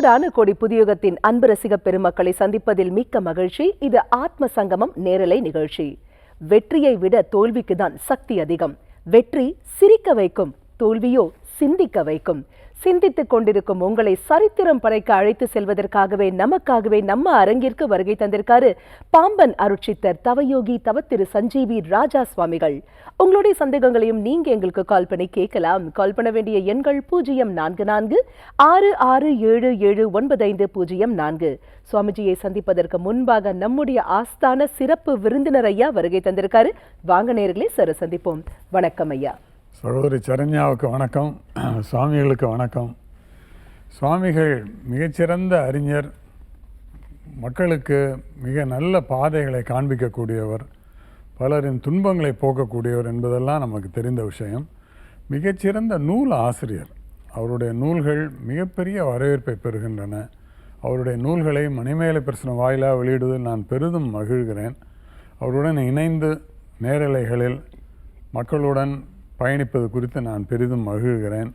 கோடான கோடி புதியுகத்தின் அன்பு ரசிக பெருமக்களை சந்திப்பதில் மிக்க மகிழ்ச்சி. இது ஆத்ம சங்கமம் நேரலை நிகழ்ச்சி. வெற்றியை விட தோல்விக்குதான் சக்தி அதிகம். வெற்றி சிரிக்க வைக்கும், தோல்வியோ சிந்திக்க வைக்கும். சிந்தித்துக் கொண்டிருக்கும் உங்களை சரித்திரம் படைக்க அழைத்து செல்வதற்காகவே நமக்காகவே நம்ம அரங்கிற்கு வருகை தந்திருக்காரு பாம்பன் அருட்சித்தர் தவயோகி தவத்திரு சஞ்சீவி ராஜா சுவாமிகள். உங்களுடைய சந்தேகங்களையும் நீங்க எங்களுக்கு கால் பண்ணி கேட்கலாம். கால் பண்ண வேண்டிய எண்கள் 0446677950. சுவாமிஜியை சந்திப்பதற்கு முன்பாக நம்முடைய ஆஸ்தான சிறப்பு விருந்தினர் ஐயா வருகை தந்திருக்காரு. வாங்க நேயர்களே, சர சந்திப்போம். வணக்கம் ஐயா. சகோதரி சரண்யாவுக்கு வணக்கம், சுவாமிகளுக்கு வணக்கம். சுவாமிகள் மிகச்சிறந்த அறிஞர், மக்களுக்கு மிக நல்ல பாதைகளை காண்பிக்கக்கூடியவர், பலரின் துன்பங்களை போக்கக்கூடியவர் என்பதெல்லாம் நமக்கு தெரிந்த விஷயம். மிகச்சிறந்த நூல் ஆசிரியர். அவருடைய நூல்கள் மிகப்பெரிய வரவேற்பை பெறுகின்றன. அவருடைய நூல்களை மணிமேலை பிரசனம் வாயிலாக வெளியிடுவதில் நான் பெரிதும் மகிழ்கிறேன். அவருடன் இணைந்து நேரலைகளில் மக்களுடன் பயணிப்பது குறித்து நான் பெரிதும் மகிழ்கிறேன்.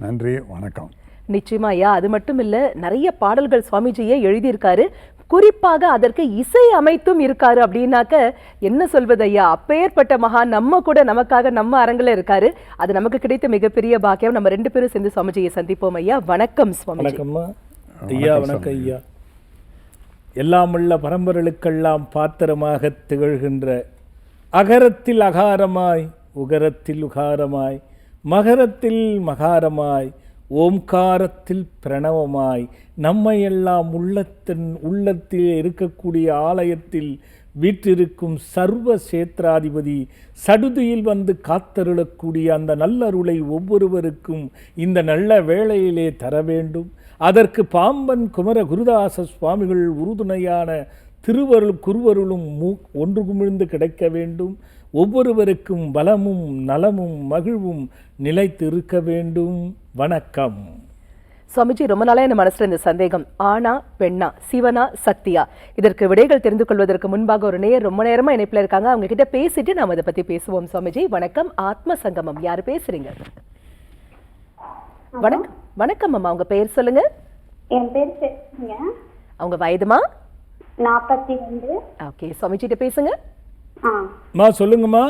நன்றி, வணக்கம். நிச்சயமா ஐயா. அது மட்டும் இல்ல, நிறைய பாடல்கள் சுவாமிஜியே எழுதியிருக்காரு. குறிப்பாக அதற்கு இசை அமைத்தும் இருக்காரு. அப்படின்னாக்க என்ன சொல்வது ஐயா, அப்பேற்பட்ட மகா நம்ம கூட நமக்காக நம்ம அரங்கில் இருக்காரு. அது நமக்கு கிடைத்த மிகப்பெரிய பாக்கியம். நம்ம ரெண்டு பேரும் சேர்ந்து சுவாமிஜியை சந்திப்போம் ஐயா. வணக்கம் சுவாமி. வணக்கம்மா ஐயா. வணக்கம் ஐயா. எல்லாமுள்ள பரம்பொருளுக்கெல்லாம் பாத்திரமாக திகழ்கின்ற அகரத்தில் அகாரமாய், உகரத்தில் உகாரமாய், மகரத்தில் மகாரமாய், ஓம்காரத்தில் பிரணவமாய், நம்மையெல்லாம் உள்ளத்தில் இருக்கக்கூடிய ஆலயத்தில் வீற்றிருக்கும் சர்வ சேத்ராதிபதி சடுதியில் வந்து காத்தருளக்கூடிய அந்த நல்லருளை ஒவ்வொருவருக்கும் இந்த நல்ல வேளையிலே தர வேண்டும். அதற்கு பாம்பன் குமர குருதாச சுவாமிகள் உறுதுணையான திருவருள் குருவருளும் ஒன்று குமிழ்ந்து கிடைக்க வேண்டும். ஒவ்வொருவருக்கும் பலமும் நலமும் மகிழ்வும் நிலைத்து இருக்க வேண்டும். வணக்கம் சுவாமிஜி. ரொம்ப நாளா என் மனசுல இந்த சந்தேகம், ஆனா பெண்ணா, சிவனா சக்தியா, இதற்கு விடைகள் தெரிந்து கொள்வதற்கு முன்பாக ஒரு நேயர் ரொம்ப நேரமா இணைப்புல இருக்காங்க. அவங்க கிட்ட பேசிட்டு நாம இதை பத்தி பேசுவோம். சுவாமிஜி வணக்கம். ஆத்ம சங்கமம், யாரு பேசுறீங்க? வணக்கம். வணக்கம் அம்மா, உங்க பெயர் சொல்லுங்க. என் பேர் செல்விங்க. அவங்க வயதுமா? 42. ஓகே, சுவாமிஜிட்ட பேசுங்க. மா சொல்லுங்கம்மா.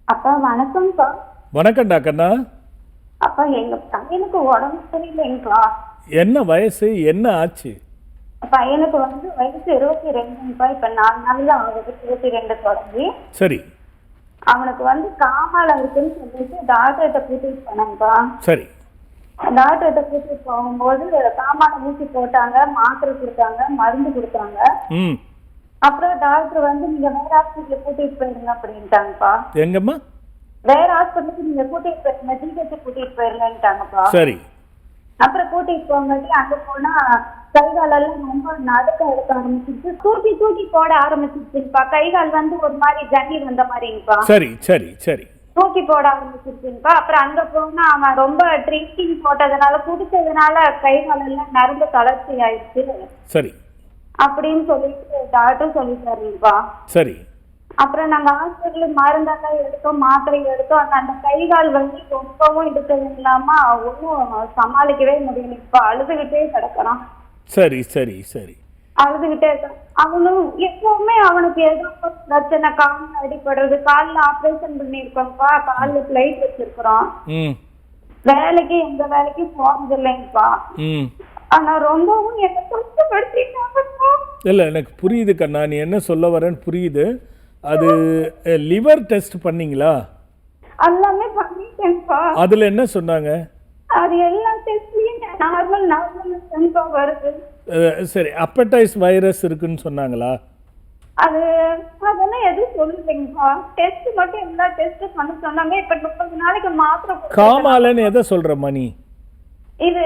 அப்பா வணக்கம்ப்பா. வணக்கம்டா கண்ணா. அப்பா எங்க பையனுக்கு உடம்பு சரியில்லைங்கப்பா. என்ன வயசு, என்ன ஆச்சு? பையனுக்கு வந்து வயசு 22ப்பா. இப்ப 4 நாள் தான் ஆகுது 22 தொடங்கி. சரி. அவனுக்கு வந்து காமால இருக்குன்னு சொல்லிட்டு டாக்டர்கிட்ட கூட்டிட்டு போனாங்கப்பா. சரி. டாக்டர்கிட்ட கூட்டிட்டு போகும்போது காமால ஊசி போட்டாங்க, மாத்திரை கொடுத்தாங்க, மருந்து கொடுத்தாங்க. அப்புறம் டாக்டர் வந்து நீங்க வேற ஹாஸ்பிட்டலுக்கு கூட்டிட்டு போயிருங்க அப்படின்ட்டாங்கப்பா. எங்கம்மா? வேற ஹாஸ்பிட்டலுக்கு நீங்க கூட்டிட்டு போயிருங்க, ஜிஹெச் கூட்டிட்டு போயிருங்கன்ட்டாங்கப்பா. சரி. அப்புறம் கூட்டிட்டு போங்காட்டி அங்க போனா கைகாலெல்லாம் ரொம்ப நடுக்க எடுக்க ஆரம்பிச்சிருச்சு, தூக்கி தூக்கி போட ஆரம்பிச்சிருச்சுப்பா. கைகால் வந்து ஒரு மாதிரி ஜன்னி வந்த மாதிரிங்கப்பா. சரி சரி சரி. தூக்கி போட ஆரம்பிச்சிருச்சுப்பா. அப்புறம் அங்க போனா அவன் ரொம்ப ட்ரிங்கிங் போட்டதுனால குடிச்சதுனால கைகால் எல்லாம் நரம்பு தளர்ச்சி ஆயிடுச்சு. சரி. அப்படின்னு சொல்லிட்டு டாக்டர் சொல்லிட்டாருப்பா. சரி. அப்புறம் நாங்க ஹாஸ்பிட்டல் மருந்தெல்லாம் எடுத்தோம், மாத்திரை எடுத்தோம். அந்த கைகால் வந்து ரொம்பவும் எடுத்தது இல்லாம ஒன்னும் சமாளிக்கவே முடியல. இப்ப அழுதுகிட்டே கிடக்கிறான். சரி சரி சரி. அழுதுகிட்டே இருக்கான். அவனும் எப்பவுமே அவனுக்கு ஏதோ பிரச்சனை, காலில் அடிபடுறது. காலில் ஆபரேஷன் பண்ணிருக்கோம்ப்பா, காலில் பிளைட் வச்சிருக்கிறோம். வேலைக்கு எந்த வேலைக்கும் போறது இல்லைங்கப்பா. ஆனா ரொம்பவும் என்ன கஷ்டப்படுத்திட்டாங்கப்பா. இல்ல எனக்கு புரியுது கண்ணா, நீ என்ன சொல்ல வரேன்னு புரியுது. அது லிவர் டெஸ்ட் பண்ணீங்களா? எல்லாமே பண்ணிட்டேன்ப்பா. அதுல என்ன சொன்னாங்க? அது எல்லா டெஸ்ட்லயும் நார்மல் வருது. சரி. அப்படைஸ் வைரஸ் இருக்குன்னு சொன்னாங்களா? அதெல்லாம் எதுவும் சொல்லலைங்கப்பா. டெஸ்ட் மட்டும் எல்லா டெஸ்ட் பண்ண சொன்னாங்க. இப்ப 30 நாளைக்கு மாத்திரை. காமாலன்னு எதை சொல்ற மணி? இது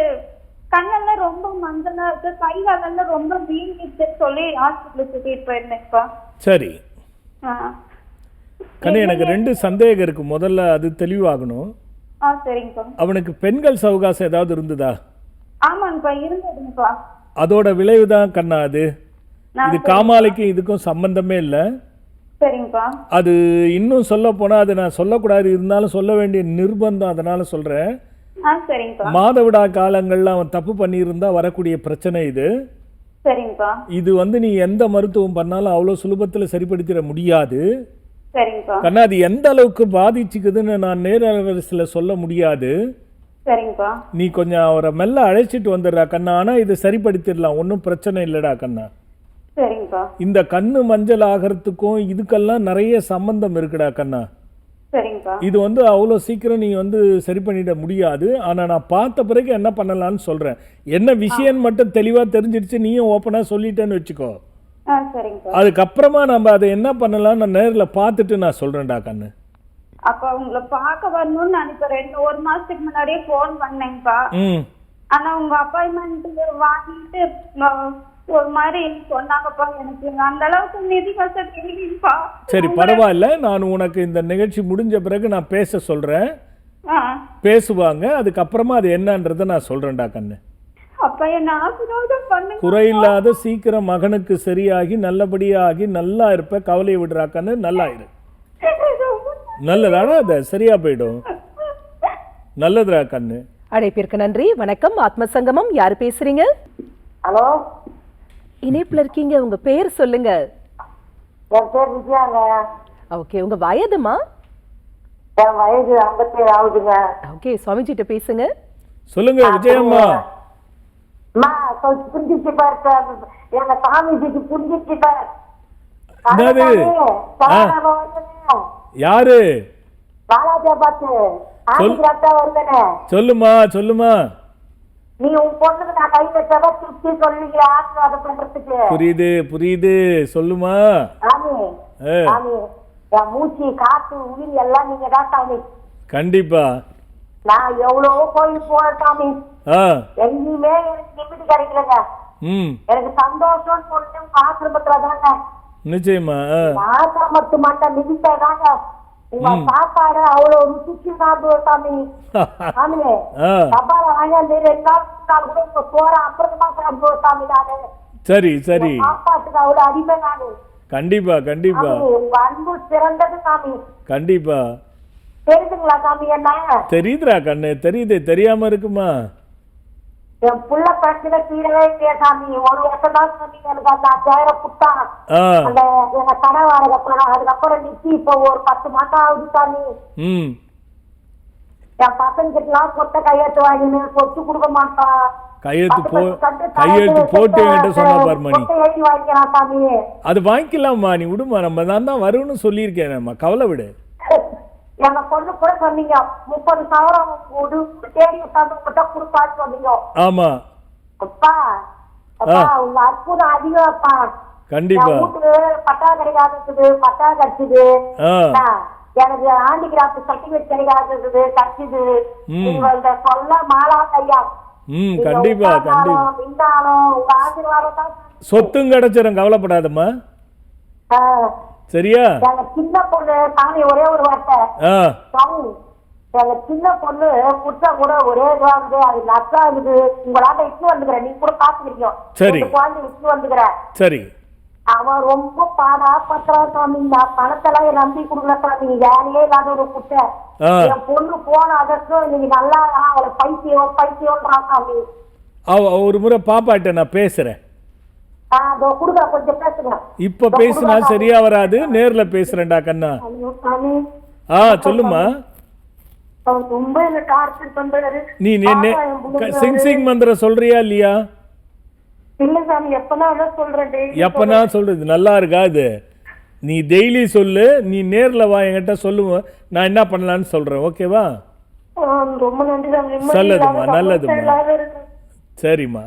கண்ணெல்லாம் ரொம்ப மஞ்சளா இருக்கு, கை காலெல்லாம் ரொம்ப வீங்கிட்டு சொல்லி ஹாஸ்பிட்டலுக்கு கூட்டிட்டு போயிருந்தேன்ப்பா. சரி கண்ணு, எனக்கு 2 சந்தேகம் இருக்கு. முதல்ல அது தெளிவாகணும். சரிங்கப்பா. அவனுக்கு பெண்கள் சவகாசம் ஏதாவது இருந்ததா? ஆமாங்கப்பா, இருந்ததுங்கப்பா. அதோட விளைவுதான் கண்ணா அது. இது காமாலைக்கு இதுக்கும் சம்பந்தமே இல்லை. சரிங்கப்பா. அது இன்னும் சொல்ல போனா அது நான் சொல்லக்கூடாது, இருந்தாலும் சொல்ல வேண்டிய நிர்பந்தம், அதனால சொல்றேன். சரிங்கப்பா. மாதவிடா காலங்கள்ல அவன் தப்பு பண்ணியிருந்தா வரக்கூடிய பிரச்சனை இது. சரிங்கப்பா. இது நீ எந்த மருத்துவம் பண்ணாலும் அவ்வளோ சுலபத்தில் சரிப்படுத்திட முடியாது. சரிங்கப்பா. கண்ணா அது எந்த அளவுக்கு பாதிச்சுக்குதுன்னு நான் நேரவரிசையில் சொல்ல முடியாது. சரிங்கப்பா. நீ கொஞ்சம் அவரை மெல்ல அழைச்சிட்டு வந்துடுறா கண்ணா. ஆனால் இதை சரிப்படுத்திடலாம், ஒன்றும் பிரச்சனை இல்லைடா கண்ணா. சரிங்கப்பா. இந்த கண்ணு மஞ்சள் ஆகிறதுக்கும் இதுக்கெல்லாம் நிறைய சம்பந்தம் இருக்குடா கண்ணா. சரிங்கப்பா. இது அவ்வளோ சீக்கிரம் நீ சரி பண்ணிட முடியாது. ஆனால் நான் பார்த்த பிறகு என்ன பண்ணலான்னு சொல்கிறேன். என்ன விஷயம் மட்டும் தெளிவாக தெரிஞ்சிடுச்சு, நீயும் ஓப்பனாக சொல்லிட்டேன்னு வச்சுக்கோ. சரிங்கப்பா. அதுக்கப்புறமா நம்ம அதை என்ன பண்ணலாம் நான் நேரில் பார்த்துட்டு நான் சொல்கிறேன்டா கண்ணு. அப்ப உங்களை பார்க்க வரணும்னு நினைக்கிறேன். 1 மாசத்துக்கு முன்னாடியே போன் பண்ணேங்கப்பா. ஆனா உங்க அப்பாயின்மெண்ட் வாங்கிட்டு ஒரு மாதிரி சொன்னாங்கப்பா. எனக்கு அந்த அளவுக்கு நிதி வசதி இல்லைப்பா. சரி பரவாயில்ல, நான் உனக்கு இந்த நிகழ்ச்சி முடிஞ்ச பிறகு நான் பேச சொல்கிறேன். பேசுவாங்க, அதுக்கப்புறமா அது என்னன்றதை நான் சொல்கிறேன்டா கண்ணு. அப்பா என்ன ஆசீர்வாதம் பண்ணுங்க. குறையில்லாத சீக்கிரம் மகனுக்கு சரியாகி நல்லபடியாகி நல்லா இருப்ப. கவலையை விடுறா கண்ணு, நல்லா இரு. நல்லதாடா, அது சரியா போயிடும். நல்லதுடா கண்ணு. அழைப்பிற்கு நன்றி. வணக்கம் ஆத்மசங்கமம், யாரு பேசுறீங்க? ஹலோ, இணைப்புல இருக்கீங்க, உங்க பேர் சொல்லுங்க. என் பேர் விஜயாங்க. ஓகே, உங்க வயதுமா? என் வயது 57 ஆகுதுங்க. ஓகே, சுவாமிஜிட்ட பேசுங்க. சொல்லுங்க விஜயம்மா. அம்மா புரிஞ்சிச்சு பாரு, எங்க சாமிஜிக்கு புரிஞ்சிச்சு பாரு. யாரு? பாலாஜா பாத்து வருந்தனே. சொல்லுமா சொல்லுமா. நீ உன் பொண்ணுக்கு நான் கை வச்சதா சுத்தி சொல்லுங்க ஆசீர்வாதம் பண்றதுக்கு. புரியுது புரியுது, சொல்லுமா. சாமி சாமி, என் மூச்சு காத்து உயிர் எல்லாம் நீங்க தான் சாமி. கண்டிப்பா. நான் எவ்வளவோ கோயில் போன சாமி, எங்கேயுமே எனக்கு நிம்மதி கிடைக்கலங்க. எனக்கு சந்தோஷம் பொண்ணு ஆசிரமத்துல தாங்க. நிச்சயமா ஆசிரமத்து மண்ட மிதித்தாங்க. உங்க சாப்பாடு அவ்வளவு ருசிச்சு சாப்பிடுவோம் சாமி. சாமி டப்பால வாங்கி 2 நாள் கூட உங்க போற அப்புறமா சாப்பிடுவோம் சாமி. நானு சரி சரி, சாப்பாட்டுக்கு அவ்வளவு அடிமை நானு. கண்டிப்பா கண்டிப்பா. உங்க அன்பு சிறந்தது சாமி. கண்டிப்பா தெரியுதுங்களா சாமி? என்ன தெரியுதுடா கண்ணு, தெரியுது, தெரியாம இருக்குமா? என் புள்ள பிரச்சனை தீரவே இல்லையா சாமி. 1 வருஷம் தான் சாமி எனக்கு அந்த 5000 புட்டா அந்த எங்க கடை வாடகை போனா. அதுக்கப்புறம் நிச்சு இப்போ ஒரு 10 மாசம் ஆகுது சாமி. என் பசங்க கிட்டலாம் சொத்த கையெழுத்து வாங்கினு சொத்து கொடுக்க மாட்டான். கையெழுத்து போட்டு என்கிட்ட சொன்ன பாருமா. எழுதி வாங்கிக்கலாம் சாமி. அது வாங்கிக்கலாமா, நீ விடுமா, நம்ம தான் வரும்னு சொல்லியிருக்கேன். நம்ம கவலை விடு. எங்க பொண்ணு கூட சொன்னீங்க 30,000 தேடி உட்காந்து கொடுப்பான்னு சொன்னீங்க. ஆமா அப்பா, அப்பா உங்க அற்புதம் அதிகம்ப்பா. கண்டிப்பா. வீட்டுக்கு பட்டா கிடைக்காது, பட்டா கிடைச்சது. எனக்கு ஹேண்டிகிராஃப்ட் சர்டிபிகேட் கிடைக்காது, கிடைச்சது. உங்கள்ட்ட சொல்ல மாலா ஐயா. கண்டிப்பா கண்டிப்பா. இருந்தாலும் உங்க ஆசீர்வாதம் தான். சொத்தும் கிடைச்சிடும், கவலைப்படாதம்மா. சரியா? எங்க சின்ன பொண்ணு சாமி ஒரே ஒரு வார்த்தை சாமி, எங்க சின்ன பொண்ணு குட்டா கூட ஒரே இதுவா இருந்து அது நச்சா இருக்குது. உங்களாட்ட இட்டு வந்துக்கிறேன், நீங்க கூட பாத்துக்கிறீங்க. சரி, குழந்தை இட்டு வந்துக்கிறேன். சரி. அவன் ரொம்ப பாடா பத்திரம் சாமி. நான் பணத்தெல்லாம் நம்பி கொடுக்கல சாமி. வேலையே இல்லாத ஒரு குட்டை. என் பொண்ணு போன அதற்கு நீங்க நல்லா அவளை பைத்தியம் பைத்தியம்ன்றான் சாமி. ஒரு முறை பாப்பாட்ட நான் பேசுறேன். இப்ப பேசினா சரியா வராது, நேர்ல பேசுறேன்டா கண்ணா. சொல்லுமா. நீ சிங் மந்திரம் சொல்றியா இல்லையா? எப்பனா சொல்றது நல்லா இருக்காது. நீ டெய்லி சொல்லு, நீ நேர்ல வா என்கிட்ட சொல்லுவோம், நான் என்ன பண்ணலான்னு சொல்றேன். ஓகேவா? நல்லதுமா நல்லதுமா. சரிம்மா.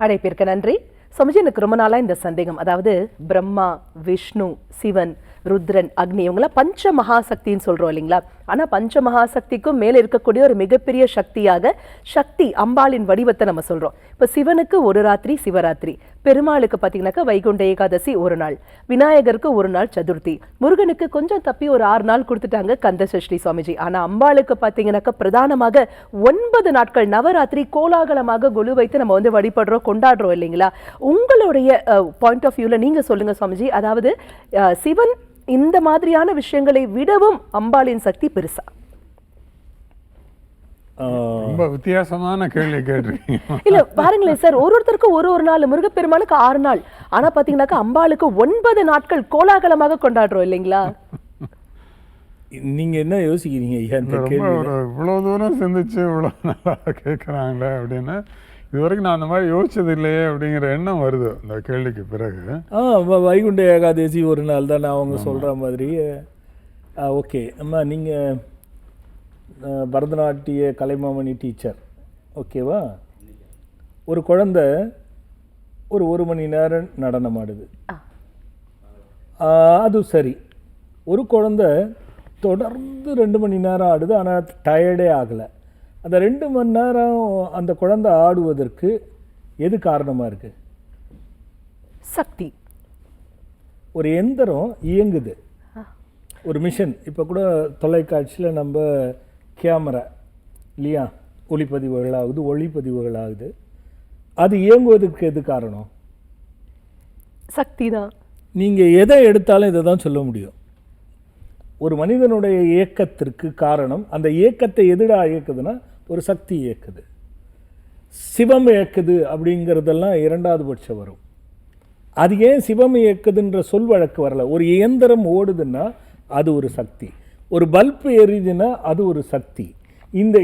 அழைப்பிற்கு நன்றி. சுவாமிஜி, எனக்கு ரொம்ப நாளா இந்த சந்தேகம், அதாவது பிரம்மா, விஷ்ணு, சிவன், ருத்ரன், அக்னி, இவங்களாம் பஞ்ச மகாசக்தின்னு சொல்றோம் இல்லைங்களா? ஆனா பஞ்ச மகாசக்திக்கும் மேல இருக்கக்கூடிய ஒரு மிகப்பெரிய சக்தியாக சக்தி அம்பாளின் வடிவத்தை நம்ம சொல்றோம். இப்ப சிவனுக்கு ஒரு ராத்திரி சிவராத்திரி, பெருமாளுக்கு பாத்தீங்கன்னாக்கா வைகுண்ட ஏகாதசி ஒரு நாள், விநாயகருக்கு ஒரு நாள் சதுர்த்தி, முருகனுக்கு கொஞ்சம் தப்பி ஒரு 6 நாள் கொடுத்துட்டாங்க கந்த சஷ்டி சுவாமிஜி. ஆனா அம்பாளுக்கு பாத்தீங்கன்னாக்கா பிரதானமாக 9 நாட்கள் நவராத்திரி கோலாகலமாக கொலு வைத்து நம்ம வழிபடுறோம், கொண்டாடுறோம் இல்லைங்களா? உங்களுடைய பாயிண்ட் ஆஃப் வியூல நீங்க சொல்லுங்க சுவாமிஜி, அதாவது சிவன் இந்த மாதிரியான விஷயங்களை விடவும் அம்பாளின் சக்தி பெருசா? ரொம்ப வித்தியாசமான கேள்வி கேட்டிருக்கீங்க. இல்ல பாருங்களேன் சார், ஒருத்தருக்கும் ஒரு நாள், முருகப்பெருமானுக்கு 6 நாள். ஆனா பாத்தீங்கன்னாக்கா அம்பாளுக்கு 9 நாட்கள் கோலாகலமாக கொண்டாடுறோம் இல்லைங்களா? நீங்க என்ன யோசிக்கிறீங்க ஐயா இந்த ரொம்ப கேள்வி? இவ்வளோ தூரம் சிந்திச்சு இவ்வளோ நல்லா கேட்குறாங்களே அப்படின்னு இது வரைக்கும் நான் அந்த மாதிரி யோசிச்சது இல்லையே அப்படிங்கிற எண்ணம் வருது இந்த கேள்விக்கு பிறகு. வைகுண்ட ஏகாதசி ஒரு நாள் தான் அவங்க சொல்கிற மாதிரி. ஓகே அம்மா, நீங்கள் பரதநாட்டிய கலைமாமணி டீச்சர், ஓகேவா? ஒரு குழந்தை ஒரு மணி நேரம் நடனம் ஆடுது, அது சரி. ஒரு குழந்தை தொடர்ந்து 2 மணி நேரம் ஆடுது, ஆனால் டயர்டே ஆகலை. அந்த 2 மணி நேரம் அந்த குழந்தை ஆடுவதற்கு எது காரணமாக இருக்குது? சக்தி. ஒரு எந்திரம் இயங்குது, ஒரு மிஷின். இப்போ கூட தொலைக்காட்சியில் நம்ம கேமரா இல்லையா, ஒளிப்பதிவுகள் ஆகுது. அது இயங்குவதற்கு எது காரணம்? சக்தி தான். நீங்கள் எதை எடுத்தாலும் இதை தான் சொல்ல முடியும். ஒரு மனிதனுடைய இயக்கத்திற்கு காரணம், அந்த இயக்கத்தை எதுடா இயக்குதுன்னா ஒரு சக்தி இயக்குது. சிவம் இயக்குது அப்படிங்கிறதெல்லாம் 2வது பட்சம் வரும். அது ஏன் சிவம் இயக்குதுன்ற சொல் வழக்கு வரல. ஒரு இயந்திரம் ஓடுதுன்னா அது ஒரு சக்தி, ஒரு பல்பு எரியுதுன்னா அது ஒரு சக்தி.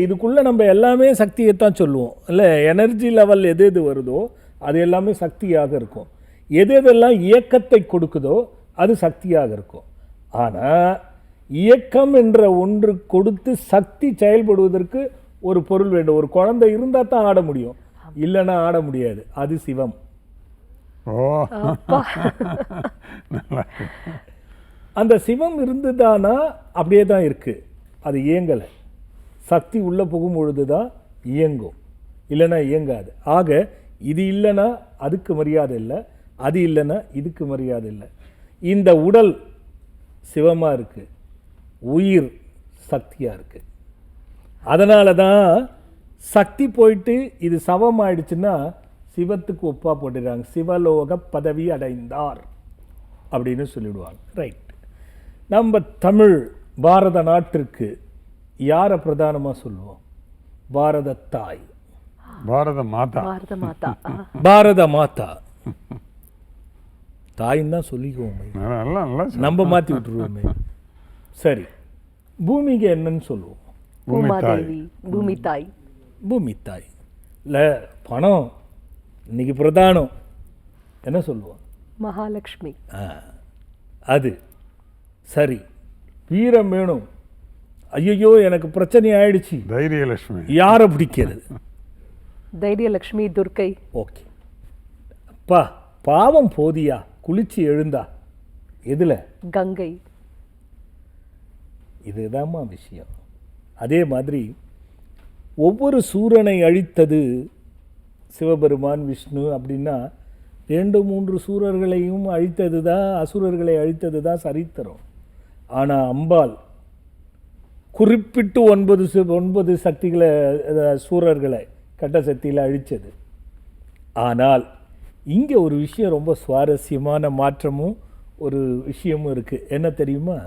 இதுக்குள்ளே நம்ம எல்லாமே சக்தியைத்தான் சொல்லுவோம் இல்லை? எனர்ஜி லெவல் எது வருதோ அது எல்லாமே சக்தியாக இருக்கும். எதெல்லாம் இயக்கத்தை கொடுக்குதோ அது சக்தியாக இருக்கும். ஆனால் இயக்கம் என்ற ஒன்று கொடுத்து சக்தி செயல்படுவதற்கு ஒரு பொருள் வேண்டும். ஒரு குழந்தை இருந்தால் தான் ஆட முடியும், இல்லைன்னா ஆட முடியாது. அது சிவம். அந்த சிவம் இருந்துதானா அப்படியே தான் இருக்குது, அது இயங்கலை. சக்தி உள்ளே போகும் பொழுது தான் இயங்கும், இல்லைன்னா இயங்காது. ஆக இது இல்லைன்னா அதுக்கு மரியாதை இல்லை, அது இல்லைன்னா இதுக்கு மரியாதை இல்லை. இந்த உடல் சிவமாக இருக்குது, உயிர் சக்தியாக இருக்குது. அதனால தான் சக்தி போயிட்டு இது சவம் ஆயிடுச்சுன்னா சிவத்துக்கு ஒப்பா போட்டுறாங்க. சிவலோக பதவி அடைந்தார் அப்படின்னு சொல்லிடுவாங்க. ரைட். நம்ம தமிழ் பாரத நாட்டிற்கு யாரை பிரதானமாக சொல்லுவோம்? பாரத தாய், பாரத மாதா. பாரத மாதா தாயின்னு தான் சொல்லிக்குவோமே, நம்ம மாற்றி விட்டுருவோமே. சரி, பூமிக்கு என்னன்னு சொல்லுவோம்? பூமி தாய். பூமி தாய் இல்லை, பணம் இன்னைக்கு பிரதானம், என்ன சொல்லுவோம்? மகாலட்சுமி. அது சரி. வீரம் வேணும், ஐயோ எனக்கு பிரச்சனை ஆயிடுச்சு, தைரியலட்சுமி. யாரை பிடிக்கிறது? தைரியலட்சுமி, துர்க்கை. ஓகே. அப்பா பாவம் போதியா, குளிச்சு எழுந்தா, எதுல? கங்கை. இதுதாம்மா விஷயம். அதே மாதிரி ஒவ்வொரு சூரனை அழித்தது சிவபெருமான், விஷ்ணு அப்படின்னா 2-3 சூரர்களையும் அழித்தது தான், அசுரர்களை அழித்தது தான் சரித்திரம். ஆனால் அம்பாள் குறிப்பிட்டு 9 சக்திகளை, சூரர்களை கட்ட சக்தியில் அழித்தது. ஆனால் இங்கே ஒரு விஷயம், ரொம்ப சுவாரஸ்யமான மாற்றமும் ஒரு விஷயமும் இருக்குது. என்ன தெரியுமா?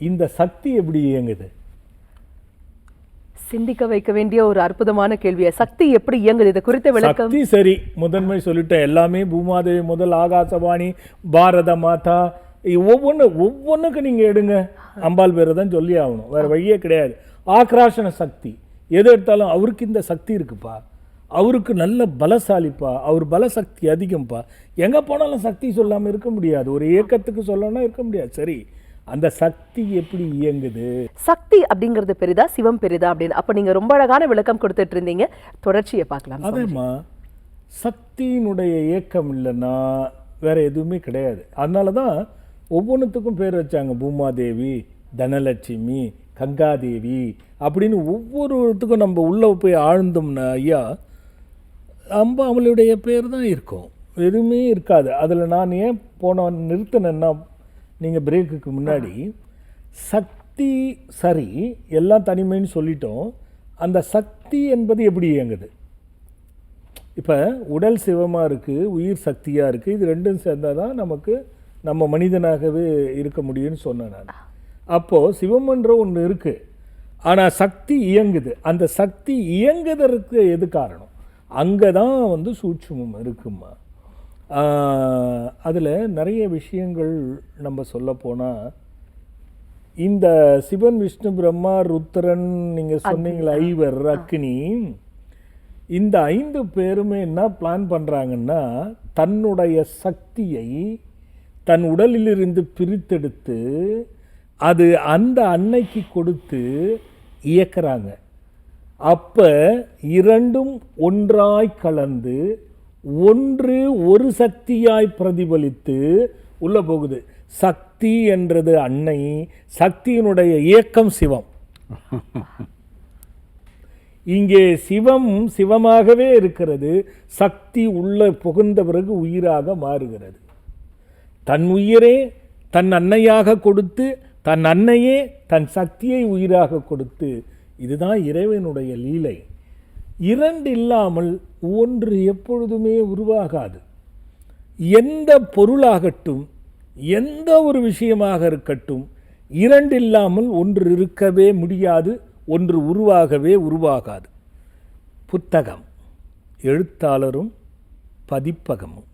இந்த சக்தி எப்படி இயங்குது? சிந்திக்க வைக்க வேண்டிய ஒரு அற்புதமான கேள்வியா. சக்தி எப்படி இயங்குது, இது குறித்த விளக்கம். சக்தி சரி, முதன்மை சொல்லிட்டேன். எல்லாமே பூமாதேவி முதல் ஆகாசவாணி, பாரத மாதா, ஒவ்வொன்றுக்கு நீங்கள் எடுங்க, அம்பாள் பேரை தான் சொல்லி ஆகணும், வேறு வழியே கிடையாது. ஆக்ராஷன சக்தி எது எடுத்தாலும் அவருக்கு இந்த சக்தி இருக்குப்பா, அவருக்கு நல்ல பலசாலிப்பா, அவர் பலசக்தி அதிகம்ப்பா. எங்கே போனாலும் சக்தி சொல்லாமல் இருக்க முடியாது, ஒரு இயக்கத்துக்கு சொல்லணும்னா இருக்க முடியாது. சரி, அந்த சக்தி எப்படி இயங்குது? சக்தி அப்படிங்கிறது பெரிதா, சிவம் பெரிதா அப்படின்னு அப்போ நீங்கள் ரொம்ப அழகான விளக்கம் கொடுத்துட்டு இருந்தீங்க. தொடர்ச்சியை பார்க்கலாம். அதேம்மா, சக்தியினுடைய இயக்கம் இல்லைன்னா வேற எதுவுமே கிடையாது. அதனால தான் ஒவ்வொன்றுத்துக்கும் பேர் வச்சாங்க. பூமாதேவி, தனலட்சுமி, கங்காதேவி அப்படின்னு ஒவ்வொருத்துக்கும் நம்ம உள்ளே போய் ஆழ்ந்தோம்னா ஐயா, அவளுடைய பேர் தான் இருக்கும், எதுவுமே இருக்காது. அதில் நான் ஏன் நிறுத்தினேன்னா, நீங்கள் பிரேக்குக்கு முன்னாடி சக்தி சரி எல்லாம் தனிமைன்னு சொல்லிட்டோம். அந்த சக்தி என்பது எப்படி இயங்குது? இப்போ உடல் சிவமாக இருக்குது, உயிர் சக்தியாக இருக்குது, இது ரெண்டும் சேர்ந்தால் தான் நமக்கு நம்ம மனிதனாகவே இருக்க முடியும்னு சொன்னேன் நான். அப்போது சிவம்ன்ற ஒன்று இருக்குது, ஆனால் சக்தி இயங்குது. அந்த சக்தி இயங்குதற்கு எது காரணம்? அங்கே தான் வந்து சூட்சுமம் இருக்குமா. அதில் நிறைய விஷயங்கள் நம்ம சொல்லப்போனால், இந்த சிவன், விஷ்ணு, பிரம்மா, ருத்ரன், நீங்கள் சொன்னீங்களா ஐவர், அக்னி, இந்த 5 பேருமே என்ன பிளான் பண்ணுறாங்கன்னா, தன்னுடைய சக்தியை தன் உடலிலிருந்து பிரித்தெடுத்து அது அந்த அன்னைக்கு கொடுத்து இயக்குறாங்க. அப்போ இரண்டும் ஒன்றாய் கலந்து ஒன்று ஒரு சக்தியாய் பிரதிபலித்து உள்ள போகுது. சக்தி என்றது அன்னை, சக்தியினுடைய இயக்கம் சிவம். இங்கே சிவம் சிவமாகவே இருக்கிறது, சக்தி உள்ள புகுந்த பிறகு உயிராக மாறுகிறது. தன் உயிரே தன் அன்னையாக கொடுத்து, தன் அன்னையே தன் சக்தியை உயிராக கொடுத்து, இதுதான் இறைவனுடைய லீலை. 2 இல்லாமல் ஒன்று எப்பொழுதுமே உருவாகாது. எந்த பொருளாகட்டும், எந்த ஒரு விஷயமாக இருக்கட்டும், 2 இல்லாமல் ஒன்று இருக்கவே முடியாது, ஒன்று உருவாகவே உருவாகாது. புத்தகம், எழுத்தாளரும் பதிப்பகமும்,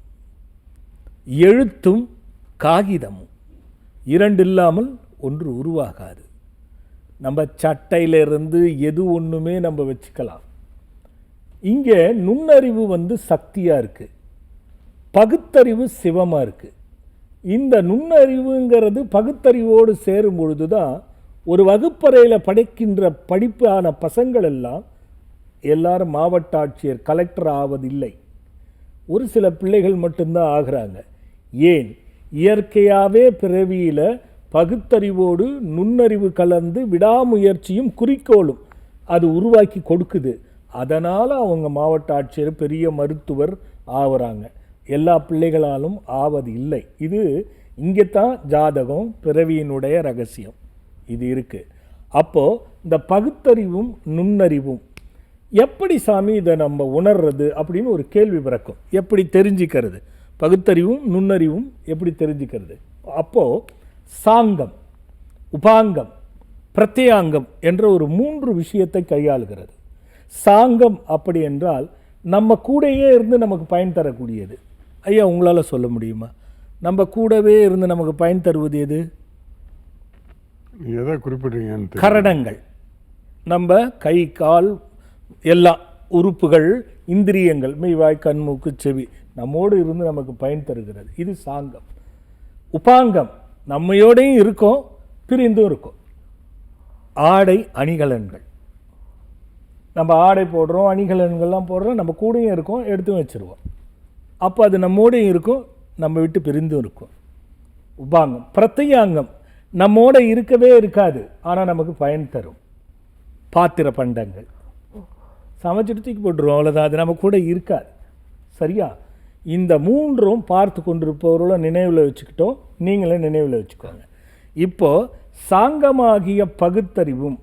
எழுத்தும் காகிதமும் 2 இல்லாமல் ஒன்று உருவாகாது. நம்ம சட்டையிலிருந்து எது ஒன்றுமே நம்ம வச்சுக்கலாம். இங்கே நுண்ணறிவு வந்து சக்தியாக இருக்குது, பகுத்தறிவு சிவமாக இருக்குது. இந்த நுண்ணறிவுங்கிறது பகுத்தறிவோடு சேரும் பொழுது தான் ஒரு வகுப்பறையில் படிக்கின்ற படிப்பான பசங்கள் எல்லாம் எல்லாரும் மாவட்ட ஆட்சியர், கலெக்டர் ஆவதில்லை. ஒரு சில பிள்ளைகள் மட்டும்தான் ஆகிறாங்க. ஏன்? இயற்கையாகவே பிறவியில் பகுத்தறிவோடு நுண்ணறிவு கலந்து விடாமுயற்சியும் குறிக்கோளும் அது உருவாக்கி கொடுக்குது. அதனால் அவங்க மாவட்ட ஆட்சியர், பெரிய மருத்துவர் ஆகிறாங்க. எல்லா பிள்ளைகளாலும் ஆவது இல்லை. இது இங்கே தான் ஜாதகம், பிறவியினுடைய ரகசியம் இது இருக்குது. அப்போது இந்த பகுத்தறிவும் நுண்ணறிவும் எப்படி சாமி இதை நம்ம உணர்றது அப்படின்னு ஒரு கேள்வி பிறக்கும். எப்படி தெரிஞ்சுக்கிறது? பகுத்தறிவும் நுண்ணறிவும் எப்படி தெரிஞ்சுக்கிறது? அப்போது சாங்கம், உபாங்கம், பிரத்யாங்கம் என்ற ஒரு 3 விஷயத்தை கையாளுகிறது. சாங்கம் அப்படி என்றால் நம்ம கூடயே இருந்து நமக்கு பயன் தரக்கூடியது. ஐயா, உங்களால் சொல்ல முடியுமா? நம்ம கூடவே இருந்து நமக்கு பயன் தருவது எது? எதை குறிப்பிட்றீங்க? கரணங்கள், நம்ம கை, கால், எல்லா உறுப்புகள், இந்திரியங்கள், மெய்வாய், கண், மூக்கு, செவி நம்மோடு இருந்து நமக்கு பயன் தருகிறது. இது சாங்கம். உபாங்கம், நம்மையோடையும் இருக்கும், பிரிந்தும் இருக்கும். ஆடை, அணிகலன்கள், நம்ம ஆடை போடுறோம், அணிகலன்கள்லாம் போடுறோம், நம்ம கூடயும் இருக்கும், எடுத்தும் வச்சுருவோம். அப்போ அது நம்மோடையும் இருக்கும், நம்ம விட்டு பிரிந்தும் இருக்கும். உபாங்கம். பிரத்யாங்கம், நம்மோட இருக்கவே இருக்காது, ஆனால் நமக்கு பயன் தரும். பாத்திர பண்டங்கள், சமைச்சிட்டு தூக்கி போட்டுருவோம், அவ்வளோதான், அது நம்ம கூட இருக்காது. சரியா? இந்த 3ம் பார்த்து கொண்டிருப்பவர்கள நினைவில் வச்சுக்கிட்டோம், நீங்களே நினைவில் வச்சுக்கோங்க. இப்போது சாங்கமாகிய பகுத்தறிவும்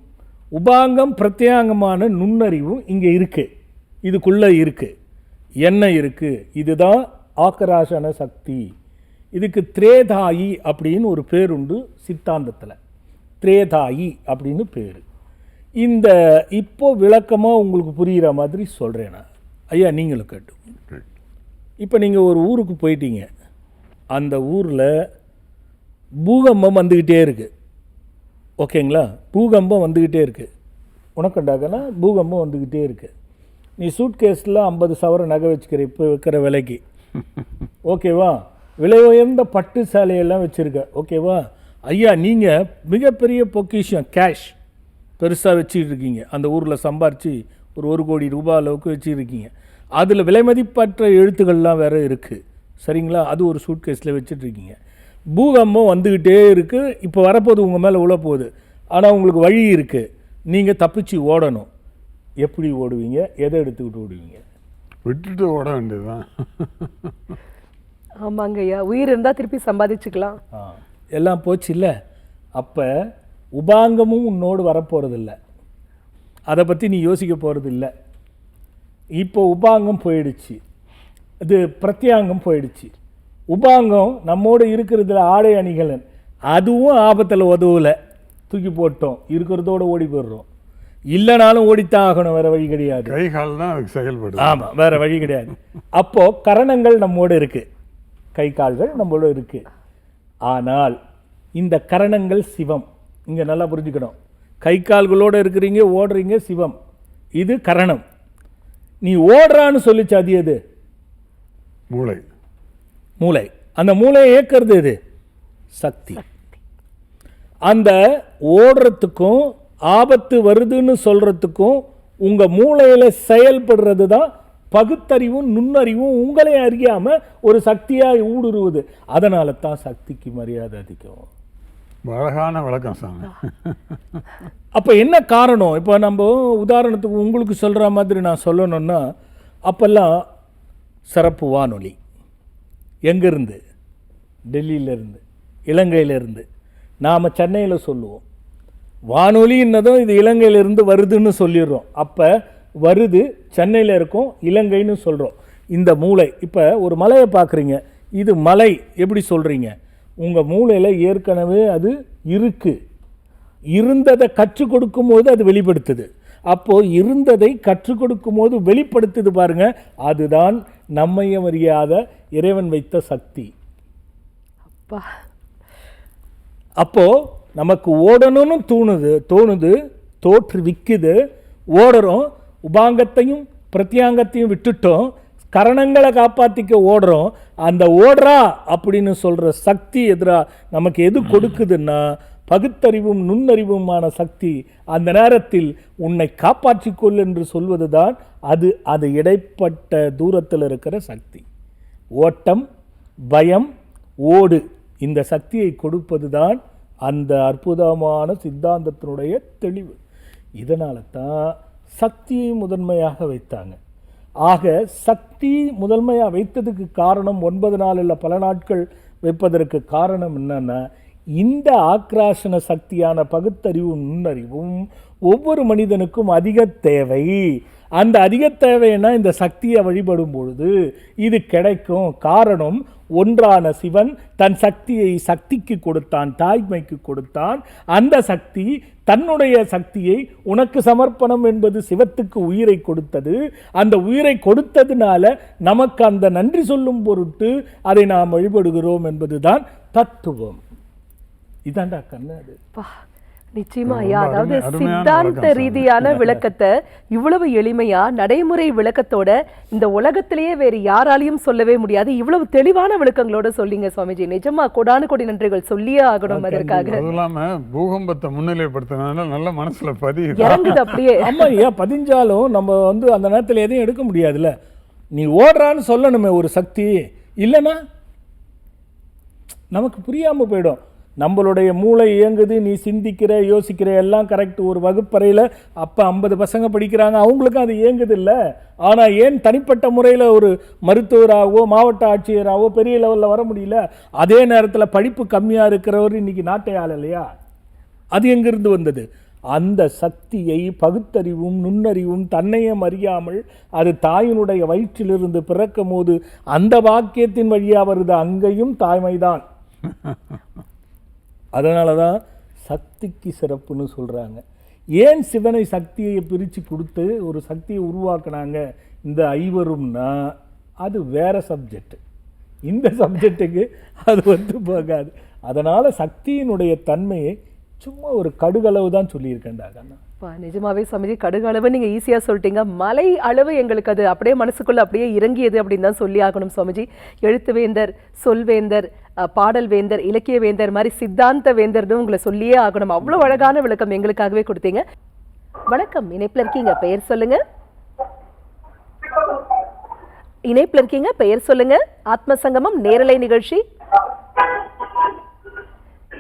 உபாங்கம் பிரத்யாங்கமான நுண்ணறிவும் இங்கே இருக்குது, இதுக்குள்ளே இருக்குது. என்ன இருக்குது? இதுதான் ஆக்கராசன சக்தி. இதுக்கு திரேதாயி அப்படின்னு ஒரு பேர் உண்டு சித்தாந்தத்தில். திரேதாயி அப்படின்னு பேர். இந்த இப்போ விளக்கமாக உங்களுக்கு புரிகிற மாதிரி சொல்கிறேன் நான். ஐயா, நீங்களும் கேட்டு. இப்போ நீங்கள் ஒரு ஊருக்கு போயிட்டீங்க, அந்த ஊரில் பூகம்பம் வந்துக்கிட்டே இருக்குது. ஓகேங்களா? பூகம்பம் வந்துக்கிட்டே இருக்குது. உனக்குண்டாக்கன்னா பூகம்பம் வந்துக்கிட்டே இருக்குது. நீ சூட்கேஸில் 50 சவர நகை வச்சுக்கிற, இப்போ வைக்கிற விலைக்கு. ஓகேவா? விலை உயர்ந்த பட்டு சேலையெல்லாம் வச்சுருக்க. ஓகேவா? ஐயா, நீங்கள் மிகப்பெரிய பொக்கிஷம் கேஷ் பெருசாக வச்சுட்டு இருக்கீங்க. அந்த ஊரில் சம்பாரித்து ஒரு 1 கோடி ரூபாய் அளவுக்கு வச்சுருக்கீங்க. அதில் விலை மதிப்பற்ற எழுத்துக்கள்லாம் வேறு இருக்குது. சரிங்களா? அது ஒரு சூட்கேஸில் வச்சுட்ருக்கீங்க. பூகம்பம் வந்துக்கிட்டே இருக்குது. இப்போ வரப்போது உங்கள் மேலே உழப்போகுது. ஆனால் உங்களுக்கு வழி இருக்குது, நீங்கள் தப்பிச்சு ஓடணும். எப்படி ஓடுவீங்க? எதை எடுத்துக்கிட்டு ஓடுவீங்க? விட்டுட்டு ஓட வேண்டியதுதான். ஆமாங்க ஐயா, உயிர் இருந்தால் திருப்பி சம்பாதிச்சுக்கலாம். எல்லாம் போச்சு இல்லை? அப்போ உபாங்கமும் உன்னோடு வரப்போகிறதில்ல, அதை பற்றி நீ யோசிக்க போகிறது இல்லை. இப்போ உபாங்கம் போயிடுச்சு, இது பிரத்யாங்கம் போயிடுச்சு. உபாங்கம் நம்மோடு இருக்கிறதுல ஆடை அணிகலன், அதுவும் ஆபத்தில் உதவலை, தூக்கி போட்டோம், இருக்கிறதோடு ஓடி போயிடுறோம். இல்லைனாலும் ஓடித்தான் ஆகணும், வேற வழி கிடையாது. கை கால் தான் அதுக்கு செயல்படுது. ஆமா, வேற வழி கிடையாது. அப்போ கரணங்கள் நம்மோடு இருக்கு, கை கால்கள் நம்மளோட இருக்கு. ஆனால் இந்த கரணங்கள் சிவம். இங்க நல்லா புரிஞ்சுக்கணும். கை கால்களோட இருக்கிறீங்க, ஓடுறீங்க, சிவம். இது கரணம். நீ ஓடுறான்னு சொல்லிச்சு, அது எது? மூளை. மூளை. அந்த மூளையை இயக்கிறது எது? சக்தி. அந்த ஓடுறதுக்கும் ஆபத்து வருதுன்னு சொல்றதுக்கும் உங்க மூளையில செயல்படுறது தான் பகுத்தறிவும் நுண்ணறிவும் உங்களை அறியாம ஒரு சக்தியாய் ஊடுருவுது. அதனால தான் சக்திக்கு மரியாதை அதிகம். அழகான விளக்கம் சாமி. அப்ப என்ன காரணம்? இப்போ நம்ம உதாரணத்துக்கு உங்களுக்கு சொல்ற மாதிரி நான் சொல்லணும்னா, அப்பெல்லாம் சிறப்பு வானொலி எங்கிருந்து? டெல்லியிலேருந்து, இலங்கையிலேருந்து. நாம் சென்னையில் சொல்லுவோம் வானொலின்னதும் இது இலங்கையிலிருந்து வருதுன்னு சொல்லிடுறோம். அப்போ வருது சென்னையில் இருக்கும், இலங்கைன்னு சொல்கிறோம். இந்த மூளை, இப்போ ஒரு மலையை பார்க்குறீங்க, இது மலை எப்படி சொல்கிறீங்க? உங்கள் மூளையில் ஏற்கனவே அது இருக்குது. இருந்ததை கற்றுக் கொடுக்கும்போது அது வெளிப்படுத்துது. அப்போது இருந்ததை கற்றுக் கொடுக்கும்போது வெளிப்படுத்துது பாருங்க, அதுதான் நம்மையும் அறியாத இறைவன் வைத்த சக்தி. அப்போ நமக்கு ஓடணும்னு தோணுது, தோற்றுவிக்குது, ஓடுறோம். உபாங்கத்தையும் பிரத்யாங்கத்தையும் விட்டுட்டோம், கரணங்களை காப்பாற்றிக்க ஓடுறோம். அந்த ஓடுறா அப்படின்னு சொல்கிற சக்தி எதிராக நமக்கு எது கொடுக்குதுன்னா பகுத்தறிவும் நுண்ணறிவுமான சக்தி. அந்த நேரத்தில் உன்னை காப்பாற்றிக்கொள் என்று சொல்வது தான் அது இடைப்பட்ட தூரத்தில் இருக்கிற சக்தி. ஓட்டம், பயம், ஓடு, இந்த சக்தியை கொடுப்பது தான் அந்த அற்புதமான சித்தாந்தத்தினுடைய தெளிவு. இதனால தான் சக்தியை முதன்மையாக வைத்தாங்க. ஆக சக்தி முதன்மையாக வைத்ததுக்கு காரணம் 9 நாள் இல்லை பல நாட்கள் வைப்பதற்கு காரணம் என்னன்னா, இந்த ஆக்ராசன சக்தியான பகுத்தறிவும் நுண்ணறிவும் ஒவ்வொரு மனிதனுக்கும் அதிக தேவை. அந்த அதிக தேவைன்னா இந்த சக்தியை வழிபடும் பொழுது இது கிடைக்கும். காரணம், ஒன்றான சிவன் தன் சக்தியை சக்திக்கு கொடுத்தான், தாய்மைக்கு கொடுத்தான். அந்த சக்தி தன்னுடைய சக்தியை உனக்கு சமர்ப்பணம் என்பது சிவத்துக்கு உயிரை கொடுத்தது. அந்த உயிரை கொடுத்ததுனால நமக்கு அந்த நன்றி சொல்லும் பொருட்டு அதை நாம் வழிபடுகிறோம் என்பதுதான் தத்துவம். இதாண்டா கண்ணு. அது நிச்சயமா ஐயா, அதாவது சித்தாந்த ரீதியான விளக்கத்தை இவ்வளவு எளிமையா நடைமுறை விளக்கத்தோட இந்த உலகத்திலேயே வேறு யாராலையும் சொல்லவே முடியாது. இவ்வளவு தெளிவான விளக்கங்களோட சொல்லிங்க சுவாமிஜி. நிஜமா கொடானு கொடி நன்றிகள் சொல்லியே ஆகணும் அதற்காக. அது இல்லாம பூகம்பத்தை முன்னிலைப்படுத்தினால நல்ல மனசுல பதியுது, இறங்குது அப்படியே. ஆமா ஐயா, பதிஞ்சாலும் நம்ம அந்த நேரத்தில் எதையும் எடுக்க முடியாதுல்ல. நீ ஓடுறான்னு சொல்லணுமே ஒரு சக்தி, இல்லைன்னா நமக்கு புரியாம போயிடும். நம்மளுடைய மூளை இயங்குது, நீ சிந்திக்கிற யோசிக்கிற எல்லாம் கரெக்ட். ஒரு வகுப்பறையில் அப்போ 50 பசங்க படிக்கிறாங்க, அவங்களுக்கும் அது இயங்குது இல்லை. ஆனால் ஏன் தனிப்பட்ட முறையில் ஒரு மருத்துவராகவோ மாவட்ட ஆட்சியராகவோ பெரிய லெவலில் வர முடியல? அதே நேரத்தில் படிப்பு கம்மியாக இருக்கிறவர் இன்னைக்கு நாட்டை ஆள் இல்லையா? அது எங்கிருந்து வந்தது? அந்த சக்தியை பகுத்தறிவும் நுண்ணறிவும் தன்னையும் அறியாமல் அது தாயினுடைய வயிற்றிலிருந்து பிறக்கும் போது அந்த வாக்கியத்தின் வழியாக வருது. அங்கேயும் தாய்மைதான். அதனால தான் சக்திக்கு சிறப்புன்னு சொல்கிறாங்க. ஏன் சிவனை சக்தியை பிரித்து கொடுத்து ஒரு சக்தியை உருவாக்குனாங்க இந்த ஐவரும்னா, அது வேற சப்ஜெக்ட். இந்த சப்ஜெக்டுக்கு அது போகாது. அதனால் சக்தியினுடைய தன்மையை சும்மா ஒரு கடுகளவு தான் சொல்லியிருக்கேன்டா. நிஜமாவே சுவாமிஜி, கடுகளவு நீங்க ஈஸியா சொல்லிட்டீங்க. மலை அளவு எங்களுக்கு அது அப்படியே மனசுக்குள்ள அப்படியே இறங்கியது அப்படின்னு தான் சொல்லி ஆகணும் சுவாமிஜி. எழுத்துவேந்தர், சொல்வேந்தர், பாடல் வேந்தர், இலக்கிய வேந்தர் மாதிரி சித்தாந்த வேந்தர்னு உங்களை சொல்லியே ஆகணும். அவ்வளவு அழகான விளக்கம் எங்களுக்காகவே கொடுத்தீங்க. வணக்கம், இணைப்புல இருக்கீங்க, பெயர் சொல்லுங்க. இணைப்புல இருக்கீங்க, பெயர் சொல்லுங்க. ஆத்ம சங்கமம் நேரலை நிகழ்ச்சி.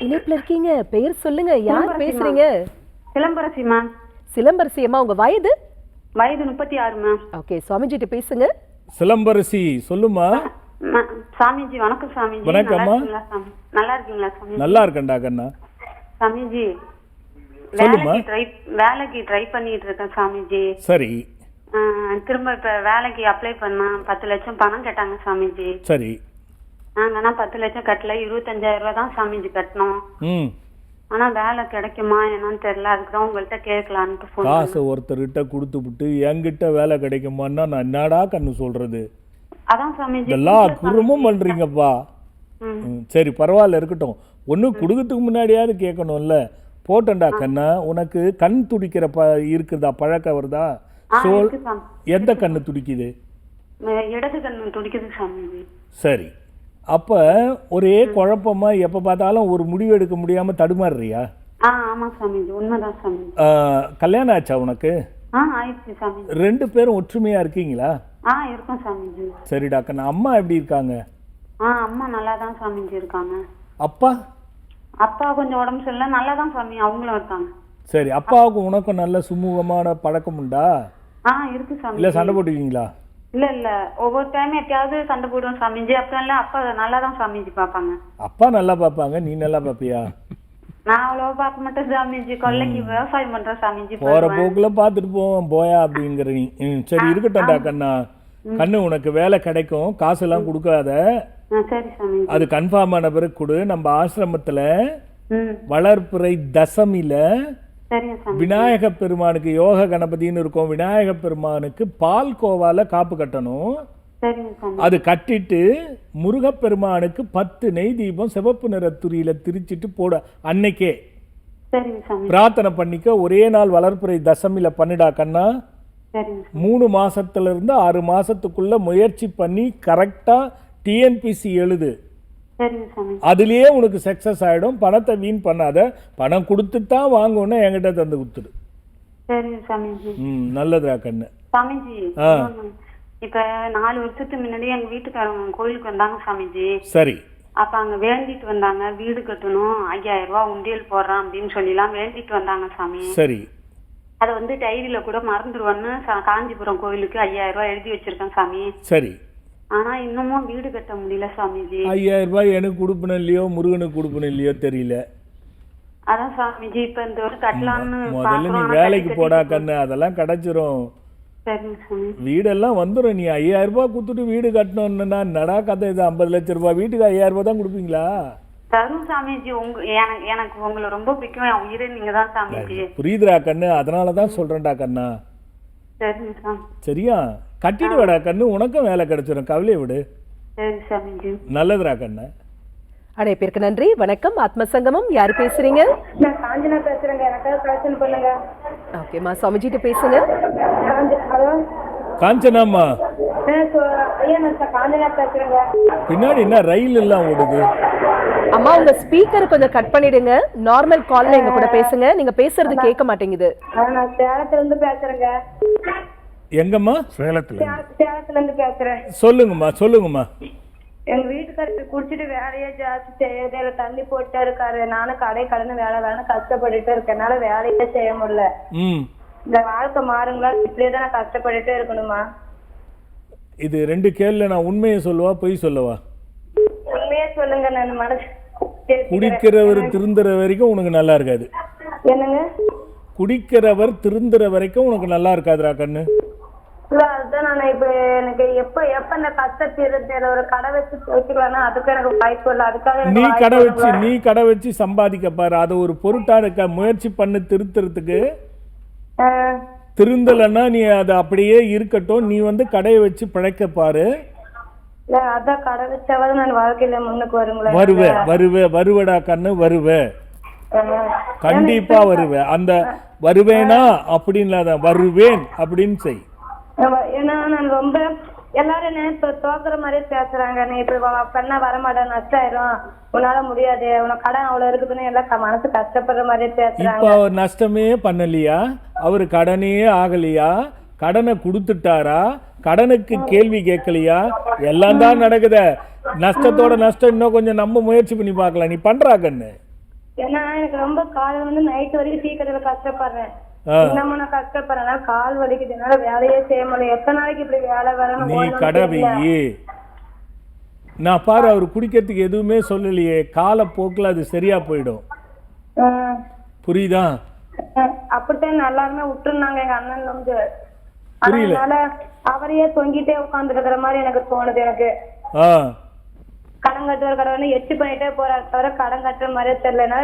இணைப்புல இருக்கீங்க, பெயர் சொல்லுங்க. யார் பேசுறீங்க? சிலம்பரசி மேம். சிலம்பரசி அம்மா, உங்க வயது? வயது 36 மேம். ஓகே, சுவாமிஜிட்ட பேசுங்க. சிலம்பரசி சொல்லுமா. சாமிஜி வணக்கம். சாமிஜி வணக்கம்மா. நல்லா இருக்கீங்களா சாமி? நல்லா இருக்கேன்டா கண்ணா. சாமிஜி வேலைக்கு ட்ரை பண்ணிட்டு இருக்கேன் சாமிஜி. சரி. திரும்ப இப்ப வேலைக்கு அப்ளை பண்ணா 10 லட்சம் பணம் கேட்டாங்க சாமிஜி. சரி. நாங்கன்னா 10 லட்சம் கட்டல, 25,000 ரூபாய் தான் சாமிஜி கட்டணும். ஆனா வேலை கிடைக்குமா என்னன்னு தெரியல, அதுக்குதான் உங்கள்கிட்ட கேட்கலான்ட்டு போன். காசை ஒருத்தர்கிட்ட கொடுத்து விட்டு என்கிட்ட வேலை கிடைக்குமான்னா நான் என்னடா கண்ணு சொல்றது? அதான் சாமிஜி இதெல்லாம் குறுமும் பண்றீங்கப்பா. சரி பரவாயில்ல இருக்கட்டும். ஒன்றும் கொடுக்கறதுக்கு முன்னாடியாவது கேட்கணும்ல. போட்டண்டா கண்ணா, உனக்கு கண் துடிக்கிற இருக்குதா, பழக்கம் வருதா? சோல் எந்த கண்ணு துடிக்குது? இடது கண்ணு துடிக்குது சாமிஜி. சரி, அப்போ ஒரே குழப்பமா எப்போ பார்த்தாலும் ஒரு முடிவு எடுக்க முடியாம தடுமாறுறியா? ஆமா சாமிஜி, உண்மைதான் சாமிஜி. கல்யாணம் ஆச்சா உனக்கு? ஆயிடுச்சு சாமிஜி. 2 பேரும் ஒற்றுமையா இருக்கீங்களா? இருக்கும் சாமிஜி. சரிடா கண்ணா. அம்மா எப்படி இருக்காங்க? அம்மா நல்லா தான் சாமிஜி இருக்காங்க. அப்பா? அப்பா கொஞ்சம் உடம்பு சரியில்லை, நல்லா தான் சாமி அவங்களும் இருக்காங்க. சரி, அப்பாவுக்கு உனக்கும் நல்ல சுமூகமான பழக்கம் உண்டா? இருக்கு சாமி. இல்ல சண்டை போட்டுக்கீங்களா? இல்ல ஒவ்வொரு டைம் எப்பயாவது சண்டை போடுவோம் சாமிஜி. அப்புறம் இல்ல அப்பா நல்லா தான் சாமிஜி பாப்பாங்க. அப்பா நல்லா பாப்பாங்க, நீ நல்லா பாப்பியா? நான் அவ்வளவா பார்க்க மாட்டேன் சாமிஜி, கொல்லைக்கு விவசாயம் பண்ற சாமிஜி. போற போக்குல பாத்துட்டு போவோம் போயா அப்படிங்கிற நீ. சரி இருக்கட்டும்டா கண்ணா. கண்ணு உனக்கு வேலை கிடைக்கும், காசு எல்லாம் கொடுக்காத. சரி சாமிஜி. அது கன்ஃபார்ம் ஆன பிறகு கொடு. நம்ம ஆசிரமத்துல வளர்ப்புறை தசமியில விநாயக பெருமானுக்கு யோக கணபதினு இருக்கும். விநாயக பெருமானுக்கு பால் கோவால காப்பு கட்டணும். அது கட்டிட்டு முருகப்பெருமானுக்கு 10 நெய் தீபம் சிவப்பு நிற துரியில திரிச்சிட்டு போட அன்னைக்கே பிரார்த்தனை பண்ணிக்க. ஒரே நாள் வளர்ப்புறை தசமியில பண்ணிடா கண்ணா. 3 மாசத்துல இருந்து 6 மாசத்துக்குள்ள முயற்சி பண்ணி கரெக்டா டிஎன்பிசி எழுது. அதுலயே உனக்கு சக்சஸ் ஆயிடும். பணத்தை வீண் பண்ணாத. பணம் கொடுத்துதான் வாங்கணும், என்கிட்ட தந்து கொடுத்துடு. நல்லதுடா கண்ணு. சாமிஜி இப்ப 4 வருஷத்துக்கு முன்னாடி எங்க வீட்டுக்காரங்க கோயிலுக்கு வந்தாங்க சாமிஜி. சரி. அப்ப அங்க வேண்டிட்டு வந்தாங்க, வீடு கட்டணும் 5000 ரூபாய் உண்டியல் போடுறான் அப்படின்னு சொல்லிலாம் வேண்டிட்டு வந்தாங்க சாமி. சரி. அதை வந்து டைரியில கூட மறந்துடுவான்னு காஞ்சிபுரம் கோயிலுக்கு 5000 ரூபாய் எழுதி வச்சிருக்கேன் சாமி. சரி. ஆனா இன்னமும் வீடு கட்ட முடியல சாமிஜி. 5000 ரூபாய் எனக்கு கொடுப்பணும் இல்லையோ முருகனுக்கு கொடுப்பணும் இல்லையோ தெரியல. அதான் சாமிஜி இப்ப இந்த ஒரு கட்டலான்னு முதல்ல நீ வேலைக்கு போடா கண்ணு, அதெல்லாம் கிடைச்சிரும். வீடெல்லாம் வந்துடும். நீ 5000 ரூபாய் கொடுத்துட்டு வீடு கட்டணும்னா நடா கதை. இது 50 லட்சம் ரூபாய் வீட்டுக்கு 5000 ரூபாய் தான் கொடுப்பீங்களா? தரும் சாமிஜி. எனக்கு உங்களை ரொம்ப பிடிக்கும், என் உயிரே நீங்க தான் சாமிஜி. புரியுதுடா கண்ணு, அதனாலதான் சொல்றேன்டா கண்ணா. சரியா? கட்டிடுவாடா கண்ணு, உனக்கும் வேலை கிடைச்சிடும், கவலையை விடு. நல்லதுடா கண்ணு. அழைப்பிற்கு நன்றி. வணக்கம், ஆத்மசங்கமம். யாரு பேசுறீங்க? நான் காஞ்சனா பேசுறேங்க. எனக்காக பிரார்த்தனை பண்ணுங்க. ஓகேம்மா, சுவாமிஜிட்ட பேசுங்க. காஞ்சனாம்மா. ஐயா நான் காஞ்சனா பேசுறேங்க. பின்னாடி என்ன ரயில் எல்லாம் ஓடுது? அம்மா உங்க ஸ்பீக்கர் கொஞ்சம் கட் பண்ணிடுங்க. நார்மல் கால்ல எங்க கூட பேசுங்க. நீங்க பேசுறது கேட்க மாட்டேங்குது. நான் சேலத்துல இருந்து பேசுறேங்க. எங்கம்மா? சேலத்துல இருந்து பேசுறேன். சொல்லுங்கம்மா. எங்க வீட்டுக்காரர் குடிச்சிட்டு வேலையே ஜாஸ்தி செய்யறதுல தண்ணி போட்டு இருக்காரு. நானும் கடனை வேலை கஷ்டப்பட்டுட்டு இருக்கனால வேலையே செய்ய முடியல. இந்த வாழ்க்கை மாறுங்களா? இப்படியேதான் நான் கஷ்டப்பட்டுட்டே இருக்கணுமா? இது 2 கேள்வி. நான் உண்மையை சொல்லவா பொய் சொல்லவா? உண்மையே சொல்லுங்க. நான் மனசு குடிக்கிறவர் திருந்துற வரைக்கும் உனக்கு நல்லா இருக்காது. என்னங்க? குடிக்கிறவர் திருந்துற வரைக்கும் உனக்கு நல்லா இருக்காதுடா கண்ணு. அதுதான் நான் இப்ப எனக்கு எப்ப இந்த கஷ்டத்தை ஒரு கடை வச்சு வச்சுக்கலாம்னா அதுக்கு எனக்கு வாய்ப்பு இல்லை. அதுக்காக நீ கடை வச்சு சம்பாதிக்க பாரு. அதை ஒரு பொருட்டா இருக்க முயற்சி பண்ணு திருத்துறதுக்கு. திருந்தலன்னா நீ அதை அப்படியே இருக்கட்டும். நீ வந்து கடையை வச்சு பிழைக்க பாரு. அதான் கடை வச்சாவது நான் வாழ்க்கையில முன்னுக்கு வருவடா கண்ணு, கண்டிப்பா வருவேன். அந்த வருவேனா அப்படின்னு வருவேன் அப்படின்னு செய். ஏன்னா நான் ரொம்ப எல்லாரும் இப்ப தோக்குற மாதிரியே பேசுறாங்க. நீ இப்ப பண்ணா வரமாட்டேன், நஷ்டம் ஆயிரும், உன்னால முடியாது, உனக்கு கடன் அவ்வளவு இருக்குதுன்னு எல்லாம் மனசு கஷ்டப்படுற மாதிரியே பேசுறாங்க. இப்ப அவர் நஷ்டமே பண்ணலையா? அவரு கடனே ஆகலையா? கடனை கொடுத்துட்டாரா? கடனுக்கு கேள்வி கேட்கலையா? எல்லாம் தான் நடக்குத. நஷ்டத்தோட நஷ்டம் இன்னும் கொஞ்சம் நம்ம முயற்சி பண்ணி பார்க்கலாம். நீ பண்றா கண்ணு. ஏன்னா எனக்கு ரொம்ப காலம் வந்து நைட் வரைக்கும் டீ கடையில கஷ்டப்படுறேன். இன்னமும் நான் கஷ்டப்படுறேன், கால் வலிக்குது, என்னால வேலையே செய்ய முடியல. எத்தனை நாளைக்கு இப்படி வேலை நீ கடை வையி. நான் பாரு, அவர் குடிக்கிறதுக்கு எதுவுமே சொல்லலையே. காலப்போக்கில் அது சரியா போயிடும். புரியுதா? அப்படித்தான் எல்லாருமே விட்டுருந்தாங்க எங்க அண்ணன் வந்து. அதனால அவரையே தொங்கிட்டே உட்கார்ந்து இருக்கிற மாதிரி எனக்கு தோணுது. எனக்கு கடன் கட்டுவார் கடவுள் எச்சு பண்ணிட்டே போறாரு தவிர கடன் கட்டுற மாதிரியே தெரியல.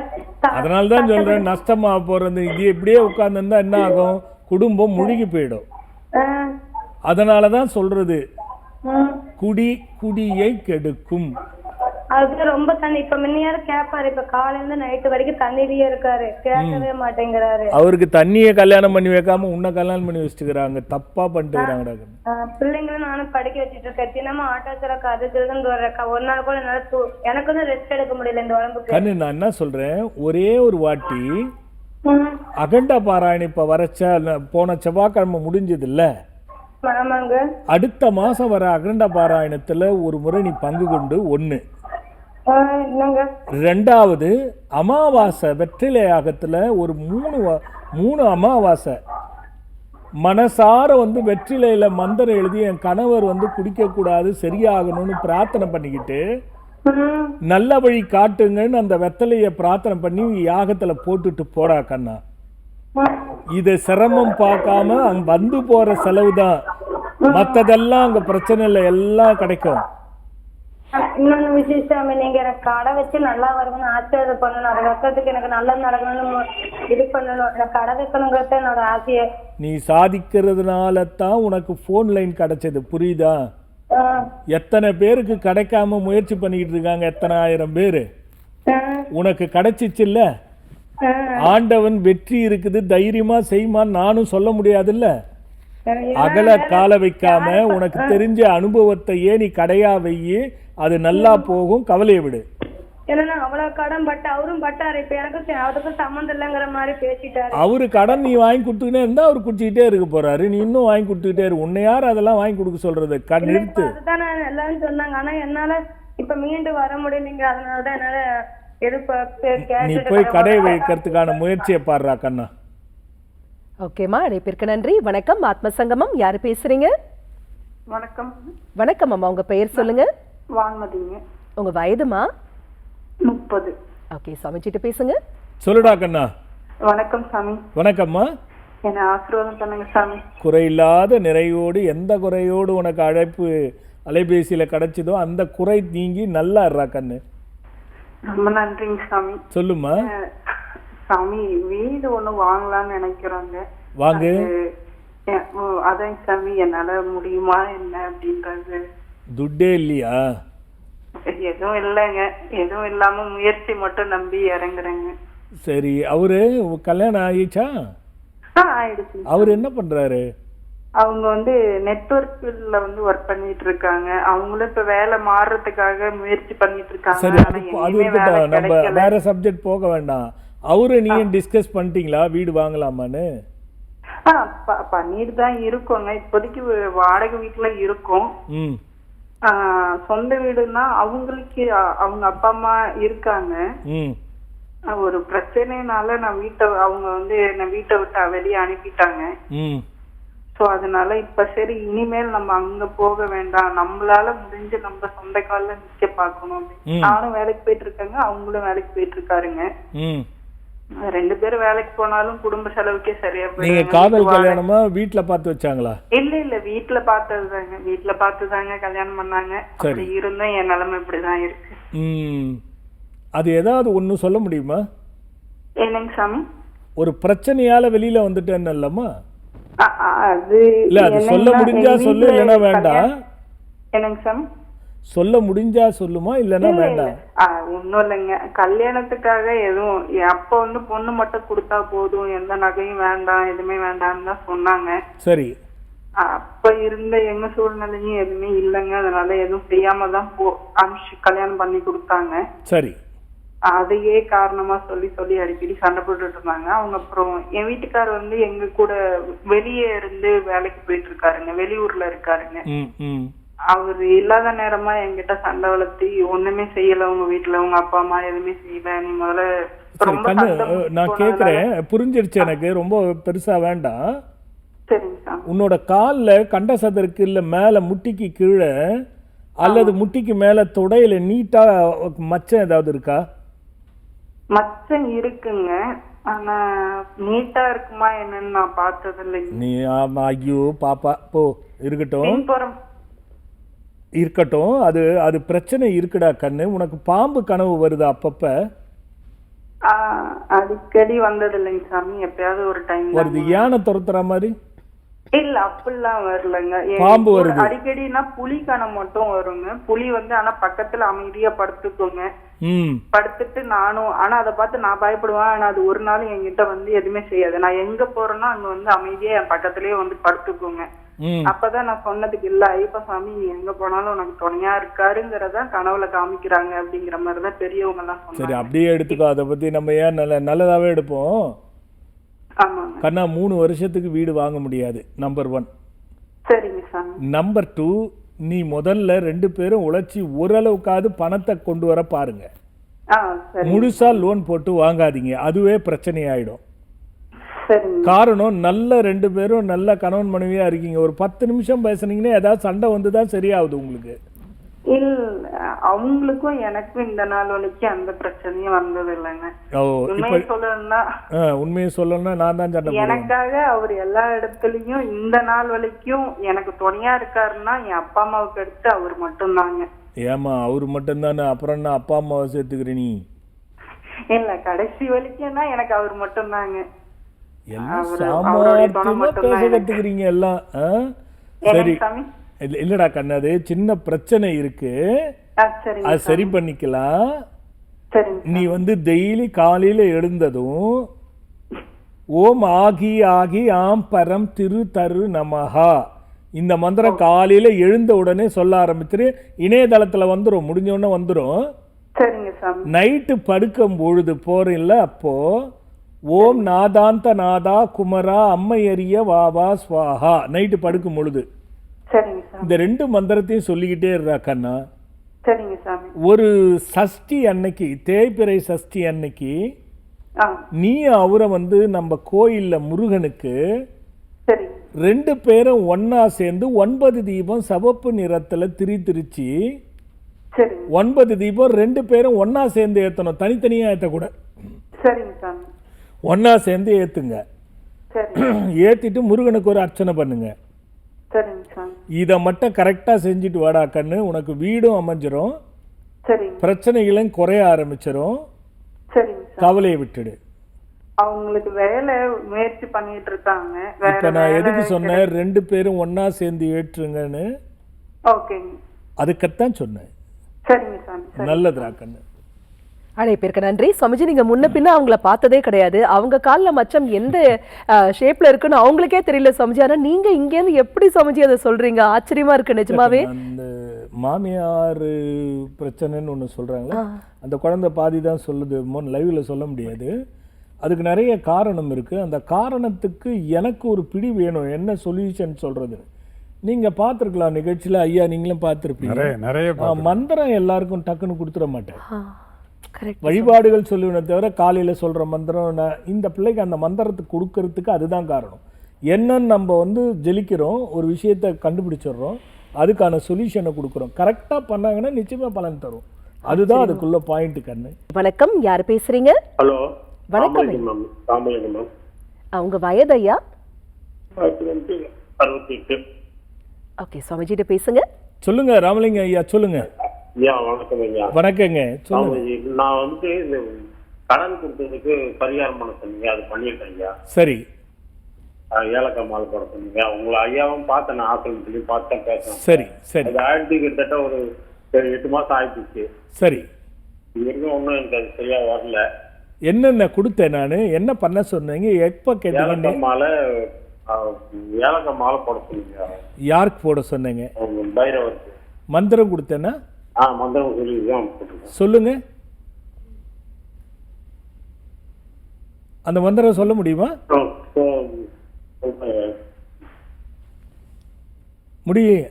அதனாலதான் சொல்றேன், நஷ்டமா போறது. இது இப்படியே உட்கார்ந்துருந்தா என்ன ஆகும்? குடும்பம் முழுகி போயிடும். அதனாலதான் சொல்றது, குடியை கெடுக்கும். அது ரொம்ப தண்ணி. இப்ப முன்னையாரு கேட்பாரு, இப்ப காலையில இருந்து நைட்டு வரைக்கும் தண்ணியிலேயே இருக்காரு, கேட்கவே மாட்டேங்கிறாரு. அவருக்கு தண்ணியை கல்யாணம் பண்ணி வைக்காம உன்னை கல்யாணம் பண்ணி வச்சுக்கிறாங்க, தப்பா பண்ணிட்டு. பிள்ளைங்களும் நானும் படிக்க வச்சுட்டு இருக்கேன். தினமும் ஆட்டோ சிறக்க அதுக்குன்னு ஒரு நாள் கூட என்னால எனக்கு வந்து ரெஸ்ட் எடுக்க முடியல இந்த உடம்புக்கு. கண்ணு, நான் என்ன சொல்றேன், ஒரே ஒரு வாட்டி அகண்ட பாராயணம் இப்ப வரச்ச போன செவ்வாய்க்கிழமை முடிஞ்சது இல்ல, அடுத்த மாசம் வர அகண்ட பாராயணத்துல ஒரு முறை நீ பங்கு கொண்டு. ஒண்ணு. ரெண்டாவது, அமாவாசை வெற்றிலை யாகத்துல ஒரு மூணு அமாவாசை மனசார வந்து வெற்றிலையில மந்திரம் எழுதி என் கணவர் வந்து குடிக்க கூடாது, சரியாகணும்னு பிரார்த்தனை பண்ணிக்கிட்டு நல்ல வழி காட்டுங்கன்னு அந்த வெத்தலைய பிரார்த்தனை பண்ணி யாகத்துல போட்டுட்டு போடா கண்ணா. இத சிரமம் பார்க்காம அங்க வந்து போற செலவுதான், மத்ததெல்லாம் அங்க பிரச்சனை இல்லை, எல்லாம் கிடைக்கும். இன்னொன்னு விசேஷம், நீங்க எனக்கு கடை வச்சு நல்லா வரும்னு ஆசீர்வாதம் பண்ணணும். அதை வைக்கிறதுக்கு எனக்கு நல்லது நடக்கணும்னு இது பண்ணணும். எனக்கு கடை வைக்கணுங்கிறது என்னோட ஆசையே. நீ சாதிக்கிறதுனால தான் உனக்கு போன் லைன் கிடைச்சது, புரியுதா? எத்தனை பேருக்கு கிடைக்காம முயற்சி பண்ணிக்கிட்டு இருக்காங்க, எத்தனை ஆயிரம் பேரு. உனக்கு கிடைச்சிச்சு இல்ல, ஆண்டவன் வெற்றி இருக்குது, தைரியமா செய்யுமான்னு நானும் சொல்ல முடியாதுல்ல. அகல கால வைக்காம உனக்கு தெரிஞ்ச அனுபவத்தையே நீ கடையா வையி, அது நல்லா போகும், கவலையை விடு. ஏன்னா அவ்வளவு கடன் பட்டு அவரும் பட்டாரு, இப்ப எனக்கு அதுக்கும் சம்மந்தம் இல்லைங்கிற மாதிரி பேசிட்டாரு. அவரு கடன் நீ வாங்கி கொடுத்துக்கிட்டே இருந்தா அவர் குடிச்சுக்கிட்டே இருக்க போறாரு, நீ இன்னும் வாங்கி கொடுத்துக்கிட்டே இரு. உன்னை யார் அதெல்லாம் வாங்கி கொடுக்க சொல்றது? நிறுத்து. அதுதான் எல்லாரும் சொன்னாங்க, ஆனா என்னால இப்ப மீண்டு வர முடியலைங்க. அதனாலதான் என்னால நீ போய் கடை வைக்கிறதுக்கான முயற்சியை பாடுறா கண்ணா. ஓகேம்மா, அழைப்பிற்கு நன்றி. வணக்கம், ஆத்ம சங்கமம். யாரு பேசுறீங்க? வணக்கம். வணக்கம் அம்மா, உங்க பெயர் சொல்லுங்க. வான்மதிங்க. உங்க வயதுமா? 30. ஓகே, சமைச்சிட்டு பேசுங்க. சொல்லுடா கண்ணா. வணக்கம் சாமி. வணக்கம்மா. என்ன ஆசீர்வாதம் பண்ணுங்க சாமி. குறையில்லாத நிறையோடு, எந்த குறையோடு உனக்கு அழைப்பு அலைபேசியில கிடைச்சதோ அந்த குறை நீங்கி நல்லா இருறா கண்ணு. ரொம்ப நன்றிங்க சாமி. சொல்லுமா. சாமி, வீடு ஒண்ணு வாங்கலாம்னு நினைக்கிறாங்க. வாங்கு. அதான் சாமி, என்னால முடியுமா என்ன அப்படின்றது. துட்டே இல்லையா? எதுவும் இல்லைங்க, எதுவும் இல்லாம முயற்சி மட்டும் நம்பி இறங்குறேங்க. சரி, அவரு கல்யாணம் ஆயிடுச்சா? ஆயிடுச்சு. அவரு என்ன பண்றாரு? அவங்க வந்து நெட்வொர்க்ல வந்து ஒர்க் பண்ணிட்டு இருக்காங்க. அவங்களும் இப்ப வேலை மாறுறதுக்காக முயற்சி பண்ணிட்டு இருக்காங்க. சரி, அது இருக்கட்டும், நம்ம வேற சப்ஜெக்ட் போக வேண்டாம். அவரு நீங்க டிஸ்கஸ் பண்ணிட்டீங்களா வீடு வாங்கலாமான்னு? பண்ணிட்டு தான் இருக்கோங்க. இப்போதைக்கு வாடகை வீட்டுல இருக்கோம். சொந்த வீடுன்னா அவங்களுக்கு அவங்க அப்பா அம்மா இருக்காங்க. ஒரு பிரச்சனைனால நான் அவங்க வந்து என்ன வீட்டை விட்டு வெளியே அனுப்பிட்டாங்க. சோ அதனால இப்ப சரி, இனிமேல் நம்ம அங்க போக வேண்டாம், நம்மளால முடிஞ்சு நம்ம சொந்த கால நிக்க பாக்கணும். நானும் வேலைக்கு போயிட்டு இருக்காங்க, அவங்களும் வேலைக்கு போயிட்டு இருக்காருங்க. 2 பேரும் வேலைக்கு போனாலும் குடும்ப செலவுக்கே சரியா போயிடும். நீங்க காதல் கல்யாணமா வீட்டுல பார்த்து வச்சாங்களா? இல்ல வீட்டுல பார்த்ததுதாங்க. வீட்டுல பார்த்துதாங்க கல்யாணம் பண்ணாங்க. அப்படி இருந்தும் என் நிலைமை இப்படிதான் இருக்கு. அது ஏதாவது ஒண்ணு சொல்ல முடியுமா? என்னங்க சாமி? ஒரு பிரச்சனையால வெளியில வந்துட்டேன்னு இல்லம்மா? அது இல்ல, அது சொல்ல முடிஞ்சா சொல்லு, இல்லைன்னா வேண்டாம். என்னங்க சாமி? சொல்ல முடிஞ்சா சொல்லுமா, இல்லன்னா வேண்டாம்? ஒண்ணும் இல்லைங்க, கல்யாணத்துக்காக எதுவும் அப்ப வந்து பொண்ணு மட்டும் கொடுத்தா போதும், எந்த நகையும் வேண்டாம், எதுவுமே வேண்டாம்னு தான் சொன்னாங்க. சரி. அப்ப இருந்த எங்க சூழ்நிலையும் எதுவுமே இல்லைங்க. அதனால எதுவும் செய்யாம தான் கல்யாணம் பண்ணி கொடுத்தாங்க. சரி. அதையே காரணமா சொல்லி சொல்லி அடிக்கடி சண்டை போட்டுட்டு இருந்தாங்க. அவங்க அப்புறம் என் வீட்டுக்காரர் வந்து எங்க கூட வெளியே இருந்து வேலைக்கு போயிட்டு இருக்காருங்க, வெளியூர்ல இருக்காருங்க. அவரு இல்லாத நேரமா என்கிட்ட சண்டை வளர்த்தி ஒண்ணுமே செய்யல, உங்க வீட்டுல உங்க அப்பா அம்மா எதுவுமே செய்யல, நீ முதல்ல. நான் கேக்குறேன், புரிஞ்சிருச்சு எனக்கு, ரொம்ப பெருசா வேண்டாம். சரிங்க. உன்னோட கால்ல கண்ட சதருக்கு இல்ல மேல முட்டிக்கு கீழே அல்லது முட்டிக்கு மேல தொடையில நீட்டா மச்சம் ஏதாவது இருக்கா? மச்சம் இருக்குங்க, ஆனா நீட்டா இருக்குமா என்னன்னு நான் பார்த்தது இல்லை. நீ ஐயோ பாப்பா போ, இருக்கட்டும். இருக்கட்டும், அது அது பிரச்சனை இருக்குடா கண்ணு. உனக்கு பாம்பு கனவு வருது அப்பப்ப? அடிக்கடி வந்தது இல்லைங்க சாமி, எப்பயாவது ஒரு டைம் வருது. யானை துரத்துற மாதிரி? இல்ல அப்படிலாம் வரலங்க. பாம்பு வருது அடிக்கடினா புலி கணம் மட்டும் வருங்க. புலி வந்து ஆனா பக்கத்துல அமைதியா படுத்துக்கோங்க, படுத்துட்டு நானும், ஆனா அதை பார்த்து நான் பயப்படுவேன். ஆனா அது ஒரு நாள் என்கிட்ட வந்து எதுவுமே செய்யாது. நான் எங்க போறேன்னா அங்க வந்து அமைதியா என் பக்கத்துலயே வந்து படுத்துக்கோங்க. அப்பதான் நான் சொன்னதுக்கு இல்ல ஐயப்ப சாமி நீ எங்க போனாலும் உனக்கு துணையா இருக்காருங்கிறத கனவுல காமிக்கிறாங்க அப்படிங்கிற மாதிரிதான் பெரியவங்க எல்லாம் சொன்னாங்க. சரி, அப்படியே எடுத்துக்கோ. அதை பத்தி நம்ம ஏன் நல்லதாவே எடுப்போம். கண்ணா, 3 வருஷத்துக்கு வீடு வாங்க முடியாது, நம்பர் 1. சரிங்க சாமி. நம்பர் 2, நீ முதல்ல 2 பேரும் உழைச்சி ஓரளவுக்காவது பணத்தை கொண்டு வர பாருங்க. முழுசா லோன் போட்டு வாங்காதீங்க, அதுவே பிரச்சனை ஆயிடும். காரணம், நல்ல 2 பேரும் நல்ல கணவன் மனைவியா இருக்கீங்க. ஒரு 10 நிமிஷம் பேசுனீங்கன்னா ஏதாவது சண்டை வந்துதான் சரியாகுது உங்களுக்கு. இல்ல, அவங்களுக்கும் எனக்கும் இந்த நாள் வரைக்கும் அந்த பிரச்சனையும் வந்தது இல்லைங்க. உண்மையை சொல்லணும்னா நான் தான் சண்டை. எனக்காக அவர் எல்லா இடத்துலயும் இந்த நாள் வரைக்கும் எனக்கு துணையா இருக்காருன்னா என் அப்பா அம்மாவுக்கு அடுத்து அவர் மட்டும்தாங்க. ஏமா அவரு மட்டும்தானே, அப்புறம் என்ன அப்பா அம்மாவை சேர்த்துக்கிற நீ? இல்ல, கடைசி வரைக்கும் தான் எனக்கு அவர் மட்டும்தாங்க. கத்துக்கிறீங்க எல்லாம். சரி, இல்லடா கண்ணு, அது சின்ன பிரச்சனை இருக்கு, அது சரி பண்ணிக்கலாம். நீ வந்து டெய்லி காலையில எழுந்ததும் ஓம் ஆகி ஆகி ஆம் பரம் திரு தரு நமஹா இந்த மந்திரம் காலையில எழுந்த உடனே சொல்ல ஆரம்பிச்சிரு. இணையதளத்துல வந்துடும், முடிஞ்ச உடனே வந்துடும். நைட்டு படுக்கும் பொழுது போறீல்ல, அப்போ ஓம் நாதாந்த நாதா குமரா அம்மை அறிய வாவா ஸ்வாஹா நைட்டு படுக்கும் பொழுது இந்த 2 மந்திரத்தையும் சொல்லிக்கிட்டே இருக்கா கண்ணா. ஒரு சஷ்டி அன்னைக்கு, தேய்பிறை சஷ்டி அன்னைக்கு நீ அவரை வந்து நம்ம கோயில்ல முருகனுக்கு 2 பேரும் ஒன்னா சேர்ந்து 9 தீபம் சிவப்பு நிறத்துல திரிச்சு 9 தீபம் 2 பேரும் ஒன்னா சேர்ந்து ஏத்தணும், தனித்தனியா ஏத்தக்கூட. ஒன்னா சேர்ந்து ஏத்துங்க. ஏத்திட்டு முருகனுக்கு ஒரு அர்ச்சனை பண்ணுங்க. இத மட்டும் கரெக்டா செஞ்சுட்டு வாடா கண்ணு, உனக்கு வீடும் அமைஞ்சிரும், பிரச்சனைகளும் குறைய ஆரம்பிச்சிரும். கவலையை விட்டுடு. அவங்களுக்கு வேலை முயற்சி பண்ணிட்டு இருக்காங்க. இப்ப நான் எதுக்கு சொன்னேன் 2 பேரும் ஒன்னா சேர்ந்து ஏற்றுங்கன்னு? அதுக்கத்தான் சொன்னேன். நல்லதுரா கண்ணு. அழைப்பிற்கு நன்றி. சுவாமிஜி, நீங்க முன்ன பின்ன அவங்கள பார்த்ததே கிடையாது, அவங்க காலில் மச்சம் எந்த ஷேப்ல இருக்குன்னு அவங்களுக்கே தெரியல சுவாமிஜி. ஆனா நீங்க இங்க இருந்து எப்படி சுவாமிஜி அதை சொல்றீங்க? ஆச்சரியமா இருக்கு நிஜமாவே. அந்த மாமியார் பிரச்சனைன்னு ஒண்ணு சொல்றாங்களா, அந்த குழந்தை பாதி தான் சொல்லுது, லைவ்ல சொல்ல முடியாது. அதுக்கு நிறைய காரணம் இருக்கு. அந்த காரணத்துக்கு எனக்கு ஒரு பிடி வேணும், என்ன சொல்யூஷன் சொல்றது. நீங்க பார்த்துருக்கலாம் நிகழ்ச்சியில, ஐயா நீங்களும் பார்த்துருப்பீங்க. மந்திரம் எல்லாருக்கும் டக்குன்னு கொடுத்துட மாட்டேன், வழிபாடுகள் சொல்லுவேனே தவிர காலையில சொல்ற மந்திரம் இந்த பிள்ளைக்கு அந்த மந்திரத்துக்கு கொடுக்கறதுக்கு அதுதான் காரணம். என்னன்னு நம்ம வந்து ஜெலிக்கிறோம், ஒரு விஷயத்தை கண்டுபிடிச்சிடுறோம், அதுக்கான சொல்யூஷனை கொடுக்குறோம். கரெக்டா பண்ணாங்கன்னா நிச்சயமா பலன் தரும். அதுதான் அதுக்குள்ள பாயிண்ட் கண்ணு. வணக்கம், யார் பேசுறீங்க? ஹலோ, வணக்கம். உங்க வயது ஐயா? 68. ஓகே, சுவாமிஜிட்ட பேசுங்க. சொல்லுங்க ராமலிங்க ஐயா, சொல்லுங்க. வணக்கம் ஐயா. வணக்கங்க, சொல்லுங்க. நான் வந்து இந்த கடன் கொடுத்ததுக்கு பரிகாரம் பண்ண சொன்னீங்க, அது பண்ணிட்டேன் ஐயா. சரி. ஏலக்காய் மாலை போட சொன்னீங்க. உங்களை ஐயாவும் பார்த்தேன், ஆசிரியர் பார்த்தேன், பேசுறேன். சரி சரி. அது ஆயிரத்தி கிட்டத்தட்ட ஒரு 8 மாசம் ஆயிடுச்சு. சரி. இது வரைக்கும் ஒன்றும் எனக்கு அது சரியா வரல. என்னென்ன கொடுத்தேன் நான், என்ன பண்ண சொன்னீங்க, எப்ப கேட்டீங்க? ஏலக்காய் மாலை போட சொன்னீங்க. யாருக்கு போட சொன்னீங்க? பைரவருக்கு. மந்திரம் கொடுத்தேன்னா? மந்திரம் சொல்லுங்க. அந்த மந்திரம் சொல்ல முடியுமா? முடியும்.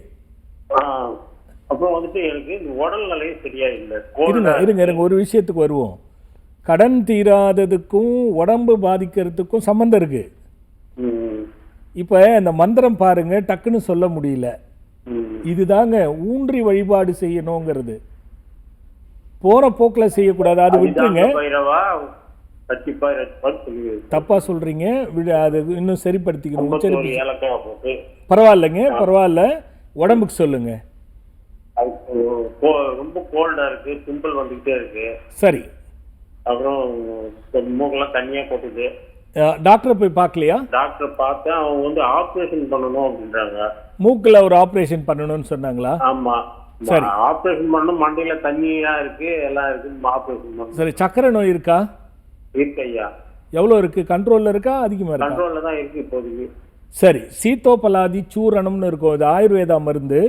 அப்புறம் வந்துட்டு எனக்கு இந்த உடல் நிலை சரியா இல்லை. இருங்க ஒரு விஷயத்துக்கு வருவோம். கடன் தீராததுக்கும் உடம்பு பாதிக்கிறதுக்கும் சம்பந்தம் இருக்கு. இப்ப இந்த மந்திரம் பாருங்க, டக்குன்னு சொல்ல முடியல. இதுதாங்க ஊன்றி வழிபாடு செய்யணுங்கிறது. போற போக்குல செய்யக்கூடாது, அது விட்டுருங்க. தப்பா சொல்றீங்க, அது இன்னும் சரிப்படுத்திக்கணும். பரவாயில்லைங்க, பரவாயில்ல. உடம்புக்கு சொல்லுங்க. அது ரொம்ப கோல்டா இருக்கு, பிம்பிள் வந்துகிட்டே இருக்கு. சரி, அப்புறம் மூக்கெல்லாம் தண்ணியா போட்டுது. டாக்டரை போய் பார்க்கலையா? டாக்டர் பார்த்தேன், அவங்க வந்து ஆப்ரேஷன் பண்ணணும் அப்படின்றாங்க. மூக்கில் ஒரு ஆப்ரேஷன் பண்ணணும்னு சொன்னாங்களா? ஆமா, சரி. ஆப்ரேஷன் பண்ணணும், மண்டையில தண்ணியா இருக்கு, எல்லாம் இருக்கு, ஆப்ரேஷன் பண்ணணும். சரி, சக்கரை நோய் இருக்கா? இருக்கு ஐயா. எவ்வளோ இருக்கு? கண்ட்ரோல்ல இருக்கா, அதிகமாக இருக்கா? கண்ட்ரோல்ல தான் இருக்கு இப்போதைக்கு. சரி, சீதோபலாதி சூரணம்னு இருக்கும், இது ஆயுர்வேதா மருந்து.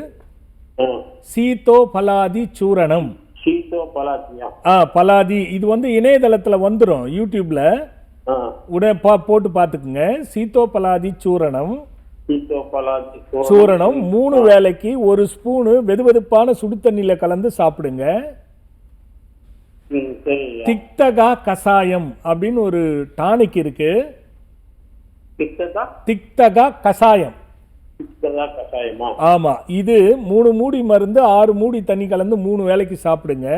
ஓ, சீதோபலாதி சூரணம். சீதோபலாதியா? பலாதி, இது வந்து இணையதளத்தில் வந்துடும், யூடியூப்ல உடனே போட்டு பார்த்துக்குங்க. சீதோபலாதி சூரணம். சீதோபலாதி சூரணம் 3 வேளைக்கு 1 ஸ்பூனு வெதுவெதுப்பான சுடு தண்ணியில கலந்து சாப்பிடுங்க. திக்தகா கசாயம் அப்படின்னு ஒரு டானிக் இருக்கு. திக்தகா கசாயம். ஆமா, இது 3 மூடி மருந்து 6 மூடி தண்ணி கலந்து 3 வேளைக்கு சாப்பிடுங்க.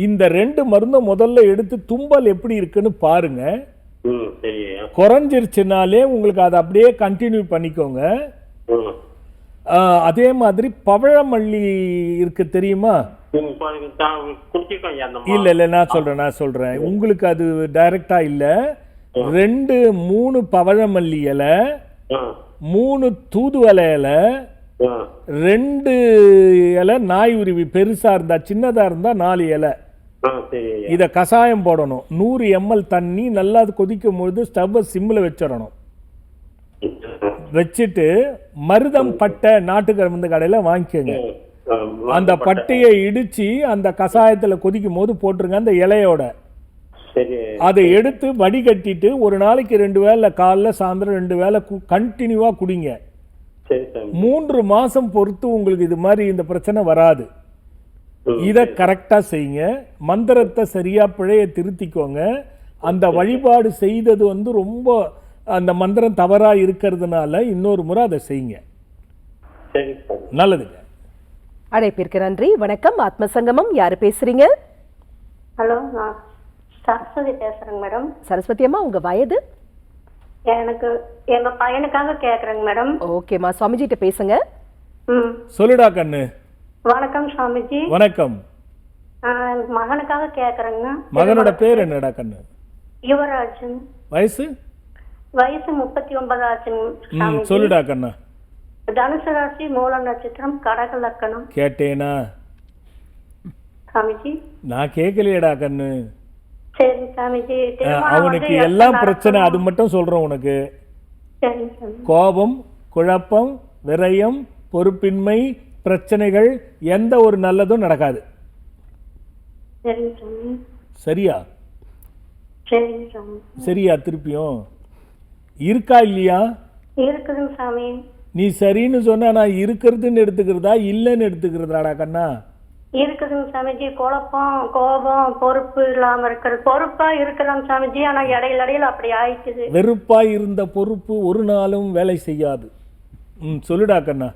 இந்த 2 மருந்தும் முதல்ல எடுத்து தும்பல் எப்படி இருக்குன்னு பாருங்க. குறைஞ்சிருச்சுனாலே உங்களுக்கு அதை அப்படியே கண்டினியூ பண்ணிக்கோங்க. அதே மாதிரி பவழமல்லி இருக்கு, தெரியுமா? இல்ல, நான் சொல்றேன், உங்களுக்கு அது டைரக்டா இல்ல. 2-3 பவழமல்லி இலை, 3 தூதுவளை இலை, 2 இலை நாய் உருவி, பெருசா இருந்தா, சின்னதா இருந்தா 4 இலை. இத கசாயம் போடணும். 100 ml தண்ணி நல்லா கொதிக்கும் பொழுது ஸ்டவ்வை சிம்மில் வச்சிடணும். வச்சுட்டு மருதம் பட்டை நாட்டுக்கரும்பு கடையில் வாங்கிக்கோங்க. அந்த பட்டையை இடிச்சு அந்த கசாயத்துல கொதிக்கும் போது போட்டுருங்க, அந்த இலையோட. அதை எடுத்து வடிகட்டிட்டு ஒரு நாளைக்கு 2 வேளை, காலைல சாயந்தரம் 2 வேளை கண்டினியூவா குடிங்க. 3 மாசம் பொறுத்து உங்களுக்கு இது மாதிரி இந்த பிரச்சனை வராது. இதை கரெக்டா செய்யுங்க. மந்திரத்தை சரியா பிழைய திருத்திக்கோங்க. அந்த வழிபாடு செய்தது வந்து ரொம்ப அந்த மந்திரம் தவறா இருக்கிறதுனால இன்னொரு முறை அதை செய்யுங்க. நல்லதுங்க. அழைப்பிற்கு நன்றி. வணக்கம், ஆத்மசங்கமம். யாரு பேசுறீங்க? ஹலோ, நான் சரஸ்வதி பேசுறேங்க மேடம். சரஸ்வதி அம்மா, உங்க வயது? எனக்கு எங்க பையனுக்காக கேக்குறேங்க மேடம். ஓகேம்மா, சுவாமிஜிட்ட பேசுங்க. சொல்லுடா கண்ணு. வணக்கம் சுவாமிஜி. வணக்கம். மகனுக்காக கேக்குறேங்க. மகனோட பேர் என்னடா கண்ணு? யுவராஜன். வயசு 39 ஆச்சுங்க. சொல்லுடா கண்ணா. தனுசு ராசி, மூல நட்சத்திரம், கடக லக்கணம். கேட்டேனா சாமிஜி? நான் கேட்கலையடா கண்ணு. சரி சாமிஜி. அவனுக்கு எல்லாம் பிரச்சனை, அது மட்டும் சொல்றேன் உனக்கு. கோபம், குழப்பம், விரயம், பொறுப்பின்மை, பிரச்சனைகள், எந்த ஒரு நல்லதும் நடக்காது. சரியா? சரியா? திருப்பியும் இருக்கா இல்லையா? இருக்குதுங்க சாமி. நீ சரின்னு சொன்னா நான் இருக்கிறதுன்னு எடுத்துக்கிறதா இல்லைன்னு எடுத்துக்கிறதாடா கண்ணா? இருக்குதுங்க சாமிஜி. குழப்பம், கோபம், பொறுப்பு இல்லாம இருக்கிறது. பொறுப்பா இருக்கலாம் சாமிஜி, ஆனா இடையில அப்படி ஆயிடுது. வெறுப்பா இருந்த பொறுப்பு ஒரு நாளும் வேலை செய்யாது. சொல்லுடா கண்ணா,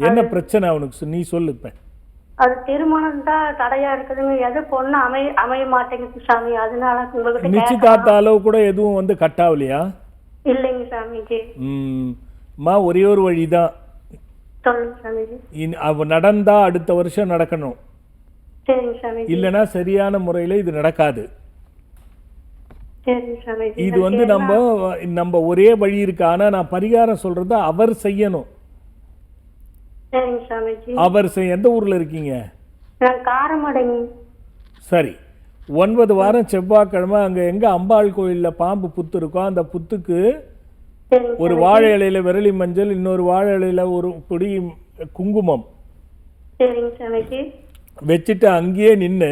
என்ன பிரச்சனை அவனுக்கு? நீ சொல்லு. இப்ப அது திருமணம் தான் தடையா இருக்குதுங்க. எது பொண்ணு அமைய மாட்டேங்குது சாமி. அதனால உங்களுக்கு நிச்சயதார்த்த அளவு கூட எதுவும் வந்து கட்டாவலையா? இல்லைங்க சாமிஜி. ஒரே ஒரு வழிதான். அவ நடந்தா அடுத்த வருஷம் நடக்கணும். இல்லனா சரியான முறையில இது நடக்காது. இது வந்து நம்ம ஒரே வழி இருக்கு. ஆனா நான் பரிகாரம் சொல்றத அவர் செய்யணும். அவர் எந்த ஊர்ல இருக்கீங்க? சரி, 9 வாரம் செவ்வாய்க்கிழமை அங்க எங்க அம்பாள் கோயில்ல பாம்பு புத்து இருக்கோ அந்த புத்துக்கு ஒரு வாழை இலையில விரலி மஞ்சள், இன்னொரு வாழை இலையில ஒரு பொடி குங்குமம் வச்சுட்டு அங்கேயே நின்று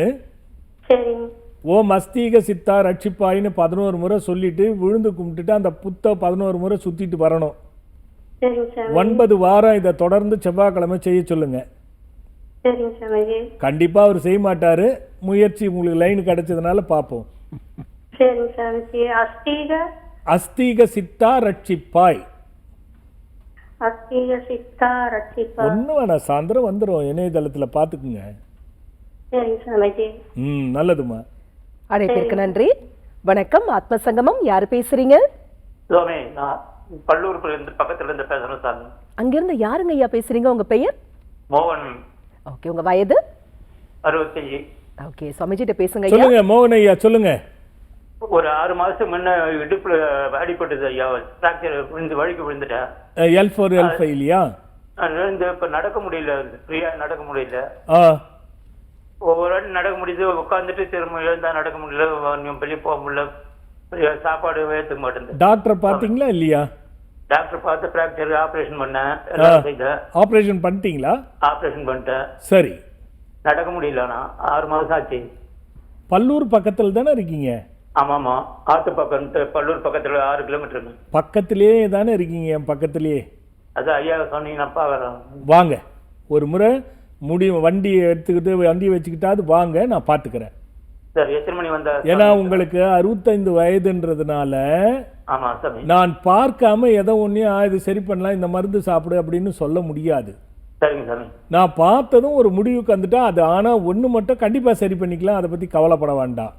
ஓம் அஸ்தீக சித்தா ரட்சிப்பாயின்னு 11 முறை சொல்லிட்டு விழுந்து கும்பிட்டுட்டு அந்த புத்தை 11 முறை சுத்திட்டு வரணும். 9 வாரம் இதை தொடர்ந்து செவ்வாய்க்கிழமை செய்ய சொல்லுங்க. கண்டிப்பா அவர் செய்ய மாட்டாரு. முயற்சி உங்களுக்கு லைன் கிடைச்சதுனால பாப்போம். அஸ்தீக சித்தா ரட்சிப்பாய். ஒண்ணு வேணா, சாயந்தரம் வந்துடும், இணையதளத்துல பாத்துக்குங்க. நல்லதுமா. அழைப்பிற்கு நன்றி. வணக்கம், ஆத்மசங்கமம். யாரு பேசுறீங்க? பல்லூர் பக்கத்துல இருந்து பேசுறேன் சார். அங்கிருந்து யாருங்க ஐயா பேசுறீங்க? உங்க பெயர்? மோகன். ஓகே, உங்க வயது? 65. ஓகே, சுவாமிஜிட்ட பேசுங்க ஐயா. சொல்லுங்க மோகன் ஐயா, சொல்லுங்க. ஒரு 6 மாசத்துக்கு முன்ன இடுப்புல அடிபட்டது ஐயா, ஃப்ராக்சர் விழுந்து வழிக்கு விழுந்துட்டேன். L4 L5 இல்லையா? இந்த இப்ப நடக்க முடியல, ஃப்ரீயா நடக்க முடியல. ஒவ்வொரு வாட்டி நடக்க முடியுது, உட்காந்துட்டு திரும்ப எழுந்தா நடக்க முடியல, வெளியே போக முடியல, சாப்பாடு ஏத்துக்க மாட்டேங்குது. டாக்டர் பாத்தீங்களா இல்லையா? டாக்டர் பார்த்து ஃப்ராக்சர் ஆபரேஷன் பண்ணேன். ஆபரேஷன் பண்ணிட்டீங்களா? ஆபரேஷன் பண்ணிட்டேன். சரி. நடக்க முடியலண்ணா, 6 மாசம் ஆச்சு. பல்லூர் பக்கத்துல தானே இருக்கீங்க? ஆமாமா, ஆத்து பக்கம், பல்லூர் பக்கத்துல 6 கிலோமீட்டர். பக்கத்திலேயே தானே இருக்கீங்க, என் பக்கத்திலேயே. அதான் ஐயா சொன்னீங்கன்னாப்பா வரேன். வாங்க, ஒரு முறை வண்டியை எடுத்துக்கிட்டு வண்டியை வச்சுக்கிட்டாது வாங்க, நான் பார்த்துக்கிறேன். சார் எத்தனை மணி வந்தா? ஏன்னா உங்களுக்கு 65 வயதுன்றதுனால ஆமா சாமி, நான் பார்க்காம எதை ஒன்றையும் இது சரி பண்ணலாம், இந்த மருந்து சாப்பிடு அப்படின்னு சொல்ல முடியாது. சரிங்க சாமி. நான் பார்த்ததும் ஒரு முடிவுக்கு வந்துட்டா அது, ஆனால் ஒன்று மட்டும் கண்டிப்பாக சரி பண்ணிக்கலாம், அதை பற்றி கவலைப்பட வேண்டாம்.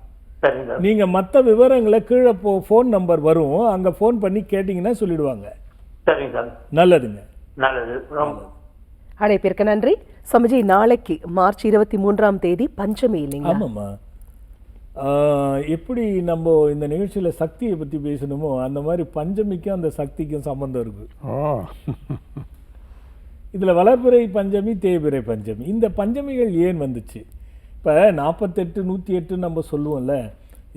சரிங்க. நீங்கள் மற்ற விவரங்களை கீழே ஃபோன் நம்பர் வரும், அங்கே ஃபோன் பண்ணி கேட்டிங்கன்னா சொல்லிடுவாங்க. சரிங்க சாமி. நல்லதுங்க, நல்லது. அழைப்பிற்கு நன்றி. சுவாமிஜி, நாளைக்கு மார்ச் 23ஆம் தேதி பஞ்சமி இல்லைங்க? ஆமாம்மா. எப்படி நம்ம இந்த நிகழ்ச்சியில் சக்தியை பற்றி பேசணுமோ அந்த மாதிரி பஞ்சமிக்கும் அந்த சக்திக்கும் சம்மந்தம் இருக்கு. இதில் வளர்பிறை பஞ்சமி, தேய்பிறை பஞ்சமி, இந்த பஞ்சமிகள் ஏன் வந்துச்சு? இப்போ 48 108 நம்ம சொல்லுவோம்ல,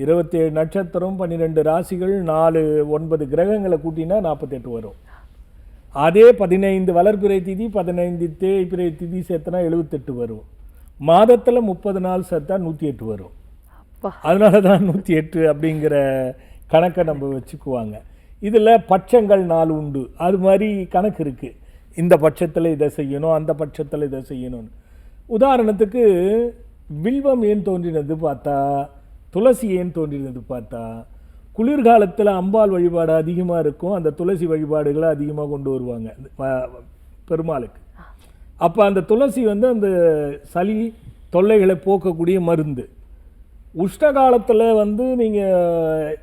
27 நட்சத்திரம், 12 ராசிகள், 9 கிரகங்களை கூட்டினா 48 வரும். அதே 15 வளர்பிறை திதி, 15 தேய்பிறை திதி சேர்த்தனா 78 வரும். மாதத்தில் 30 நாள் சேர்த்தா 108 வரும். அதனால தான் 108 அப்படிங்கிற கணக்கை நம்ம வச்சுக்குவாங்க. இதில் பட்சங்கள் 4 உண்டு, அது மாதிரி கணக்கு இருக்குது. இந்த பட்சத்தில் இதை செய்யணும், அந்த பட்சத்தில் இதை செய்யணும்னு. உதாரணத்துக்கு வில்வம் ஏன் தோன்றினது பார்த்தா, துளசி ஏன் தோன்றினது பார்த்தா, குளிர்காலத்தில் அம்பாள் வழிபாடு அதிகமாக இருக்கும், அந்த துளசி வழிபாடுகளை அதிகமாக கொண்டு வருவாங்க பெருமாளுக்கு. அப்போ அந்த துளசி அந்த சளி தொல்லைகளை போக்கக்கூடிய மருந்து. உஷ்ண காலத்தில் நீங்கள்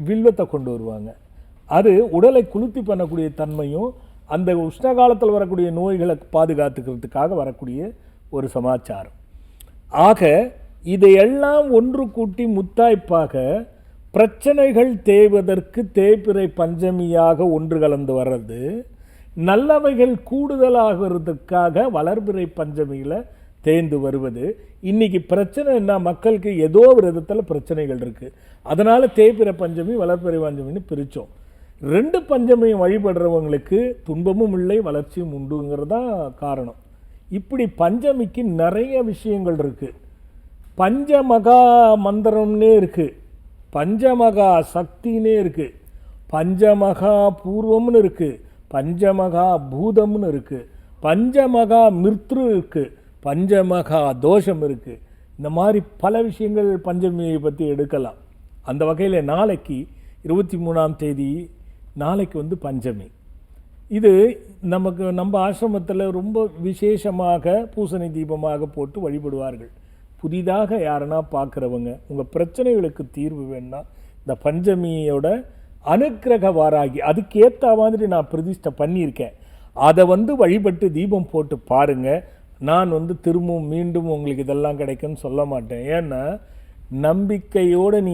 வில்வத்தை கொண்டு வருவாங்க, அது உடலை குளிர்த்தி பண்ணக்கூடிய தன்மையும் அந்த உஷ்ண காலத்தில் வரக்கூடிய நோய்களை பாதுகாத்துக்கிறதுக்காக வரக்கூடிய ஒரு சமாச்சாரம். ஆக இதையெல்லாம் ஒன்று கூட்டி முத்தாய்ப்பாக பிரச்சனைகள் தேய்வதற்கு தேய்பிறை பஞ்சமியாக ஒன்று கலந்து வர்றது, நல்லவைகள் கூடுதலாகிறதுக்காக வளர்பிறை பஞ்சமியில் தேர்ந்து வருவது. இன்றைக்கி பிரச்சனை என்ன, மக்களுக்கு ஏதோ ஒரு விதத்தில் பிரச்சனைகள் இருக்குது, அதனால் தேய்பிறை பஞ்சமி வளர்பிறை பஞ்சமின்னு பிரித்தோம். 2 பஞ்சமியும் வழிபடுறவங்களுக்கு துன்பமும் இல்லை, வளர்ச்சியும் உண்டுங்கிறதான் காரணம். இப்படி பஞ்சமிக்கு நிறைய விஷயங்கள் இருக்குது. பஞ்சமகா மந்திரம்னே இருக்குது, பஞ்சமகா சக்தினே இருக்குது, பஞ்சமகா பூர்வம்னு இருக்குது, பஞ்சமகா பூதம்னு இருக்குது, பஞ்சமகா மிருத்ரு இருக்குது, பஞ்சமகா தோஷம் இருக்குது. இந்த மாதிரி பல விஷயங்கள் பஞ்சமியை பற்றி எடுக்கலாம். அந்த வகையில் நாளைக்கு 23ஆம் தேதி நாளைக்கு பஞ்சமி. இது நம்ம ஆசிரமத்தில் ரொம்ப விசேஷமாக பூசணி தீபமாக போட்டு வழிபடுவார்கள். புதிதாக யாருன்னா பார்க்குறவங்க, உங்கள் பிரச்சனைகளுக்கு தீர்வு வேணும்னா இந்த பஞ்சமியோட அனுக்கிரக வாராகி அதுக்கேற்ற மாதிரி நான் பிரதிஷ்டை பண்ணியிருக்கேன், அதை வழிபட்டு தீபம் போட்டு பாருங்கள். நான் திரும்பவும் மீண்டும் உங்களுக்கு இதெல்லாம் கிடைக்கும்னு சொல்ல மாட்டேன். ஏன்னா நம்பிக்கையோடு நீ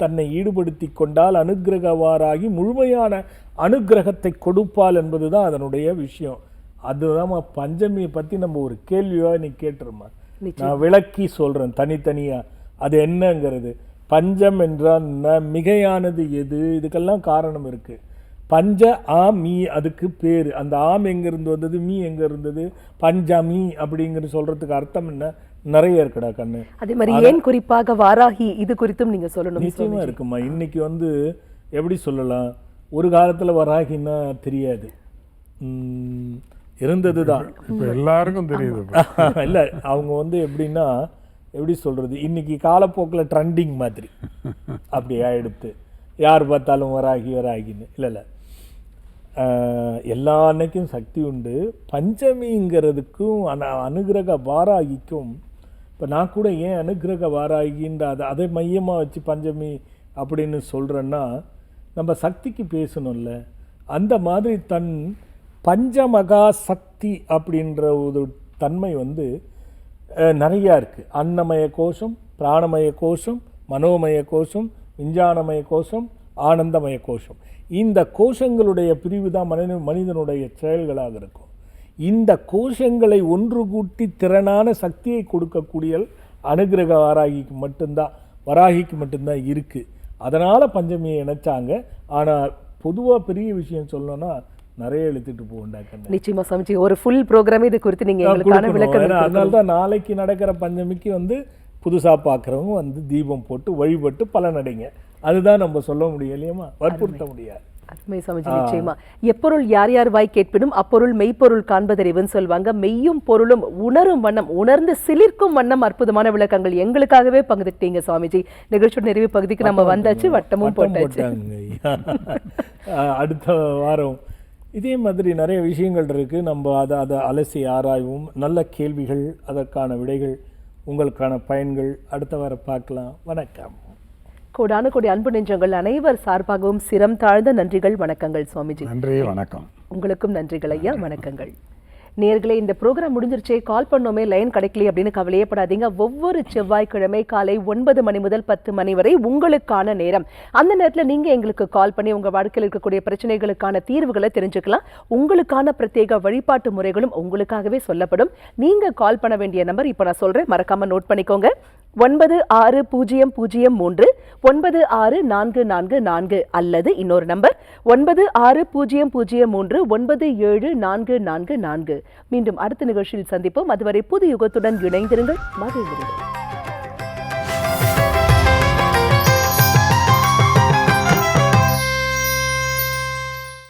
தன்னை ஈடுபடுத்தி கொண்டால் அனுக்கிரகவாராகி முழுமையான அனுக்கிரகத்தை கொடுப்பால் என்பது தான் அதனுடைய விஷயம். அதுதான் பஞ்சமியை பற்றி நம்ம ஒரு கேள்வியாக நீ கேட்டுருமா, நான் விளக்கி சொல்கிறேன் தனித்தனியாக அது என்னங்கிறது. பஞ்சம் என்றால் மிகையானது எது, இதுக்கெல்லாம் காரணம் இருக்குது. பஞ்ச மீ அதுக்கு பேர். அந்த ஆம் எங்கேருந்து வந்தது, மீ எங்கே இருந்தது, பஞ்சமி அப்படிங்கிற சொல்கிறதுக்கு அர்த்தம் என்ன, நிறைய இருக்குடா கண்ணு. அதே மாதிரி ஏன் குறிப்பாக வாராகி இது குறித்தும் நீங்கள் சொல்லணும். நிச்சயமாக இருக்குமா. இன்னைக்கு எப்படி சொல்லலாம், ஒரு காலத்தில் வராகின்னா தெரியாது, இருந்தது தான், இப்போ எல்லாருக்கும் தெரியுது. இல்லை அவங்க எப்படின்னா எப்படி சொல்கிறது, இன்றைக்கி காலப்போக்கில் ட்ரெண்டிங் மாதிரி அப்படி ஆகிடுத்து, யார் பார்த்தாலும் வராகி வராகின்னு. இல்லை எல்லா அன்னைக்கும் சக்தி உண்டு. பஞ்சமிங்கிறதுக்கும் அனுகிரக வாராகிக்கும் இப்போ நான் கூட ஏன் அனுகிரக வாராகின்ற அதை மையமாக வச்சு பஞ்சமி அப்படின்னு சொல்கிறேன்னா, நம்ம சக்திக்கு பேசணும்ல. அந்த மாதிரி தன் பஞ்சமகா சக்தி அப்படின்ற ஒரு தன்மை வந்து நிறையா இருக்குது. அன்னமய கோஷம், பிராணமய கோஷம், மனோமய கோஷம், விஞ்ஞானமய கோஷம், ஆனந்தமய கோஷம். இந்த கோஷங்களுடைய பிரிவு தான் மனிதனுடைய செயல்களாக இருக்கும். இந்த கோஷங்களை ஒன்று கூட்டி திறனான சக்தியை கொடுக்கக்கூடிய அனுகிரக வராகிக்கு மட்டும்தான் இருக்குது. அதனால் பஞ்சமியை இணைச்சாங்க. ஆனால் பொதுவாக பெரிய விஷயம் சொல்லணும்னா நிறைய எழுத்துட்டு போகண்டாக்க. நிச்சயமா சமைச்சி ஒரு ஃபுல் ப்ரோக்ராம் இது குறித்து நீங்க எங்களுக்கான விளக்கம். அதனால தான் நாளைக்கு நடக்கிற பஞ்சமிக்கு வந்து புதுசாக பார்க்குறவங்க வந்து தீபம் போட்டு வழிபட்டு பலனடைங்க. அதுதான் நம்ம சொல்ல முடியும் இல்லையமா, வற்புறுத்த முடியாது. அருமை சமைச்சி. நிச்சயமா எப்பொருள் யார் யார் வாய் கேட்பினும் அப்பொருள் மெய்ப்பொருள் காண்பதறிவுன்னு சொல்லுவாங்க. மெய்யும் பொருளும் உணரும் வண்ணம், உணர்ந்து சிலிர்க்கும் வண்ணம் அற்புதமான விளக்கங்கள் எங்களுக்காகவே பங்குட்டீங்க சுவாமிஜி. நிகழ்ச்சியோட நிறைவு பகுதிக்கு நம்ம வந்தாச்சு, வட்டமும் போட்டாச்சு. அடுத்த வாரம் இதே மாதிரி நிறைய விஷயங்கள் இருக்குது. நம்ம அதை அலசி ஆராய்வோம். நல்ல கேள்விகள், அதற்கான விடைகள், உங்களுக்கான பயன்கள் அடுத்த வாரம் பார்க்கலாம். வணக்கம். கோடான கோடி அன்பு நெஞ்சங்கள் அனைவர் சார்பாகவும் சிரம் தாழ்ந்த நன்றிகள், வணக்கங்கள் சுவாமிஜி. நன்றி, வணக்கம். உங்களுக்கும் நன்றிகள் ஐயா, வணக்கங்கள். நேர்களே, இந்த ப்ரோக்ராம் முடிஞ்சிருச்சே, கால் பண்ணோமே லைன் கிடைக்கல அப்படின்னு கவலையப்படாதீங்க. ஒவ்வொரு செவ்வாய்க்கிழமை காலை 9 மணி முதல் 10 மணி வரை உங்களுக்கான நேரம். அந்த நேரத்தில் நீங்கள் எங்களுக்கு கால் பண்ணி உங்கள் வாழ்க்கையில் இருக்கக்கூடிய பிரச்சனைகளுக்கான தீர்வுகளை தெரிஞ்சுக்கலாம். உங்களுக்கான பிரத்யேக வழிபாட்டு முறைகளும் உங்களுக்காகவே சொல்லப்படும். நீங்கள் கால் பண்ண வேண்டிய நம்பர் இப்போ நான் சொல்கிறேன், மறக்காமல் நோட் பண்ணிக்கோங்க. 9600-964444 அல்லது இன்னொரு நம்பர் 9600-3974444. மீண்டும் அடுத்த நிகழ்ச்சியில் சந்திப்போம். அதுவரை புது யுகத்துடன் இணைந்திருங்கள். மகிழ்ந்திருங்கள்.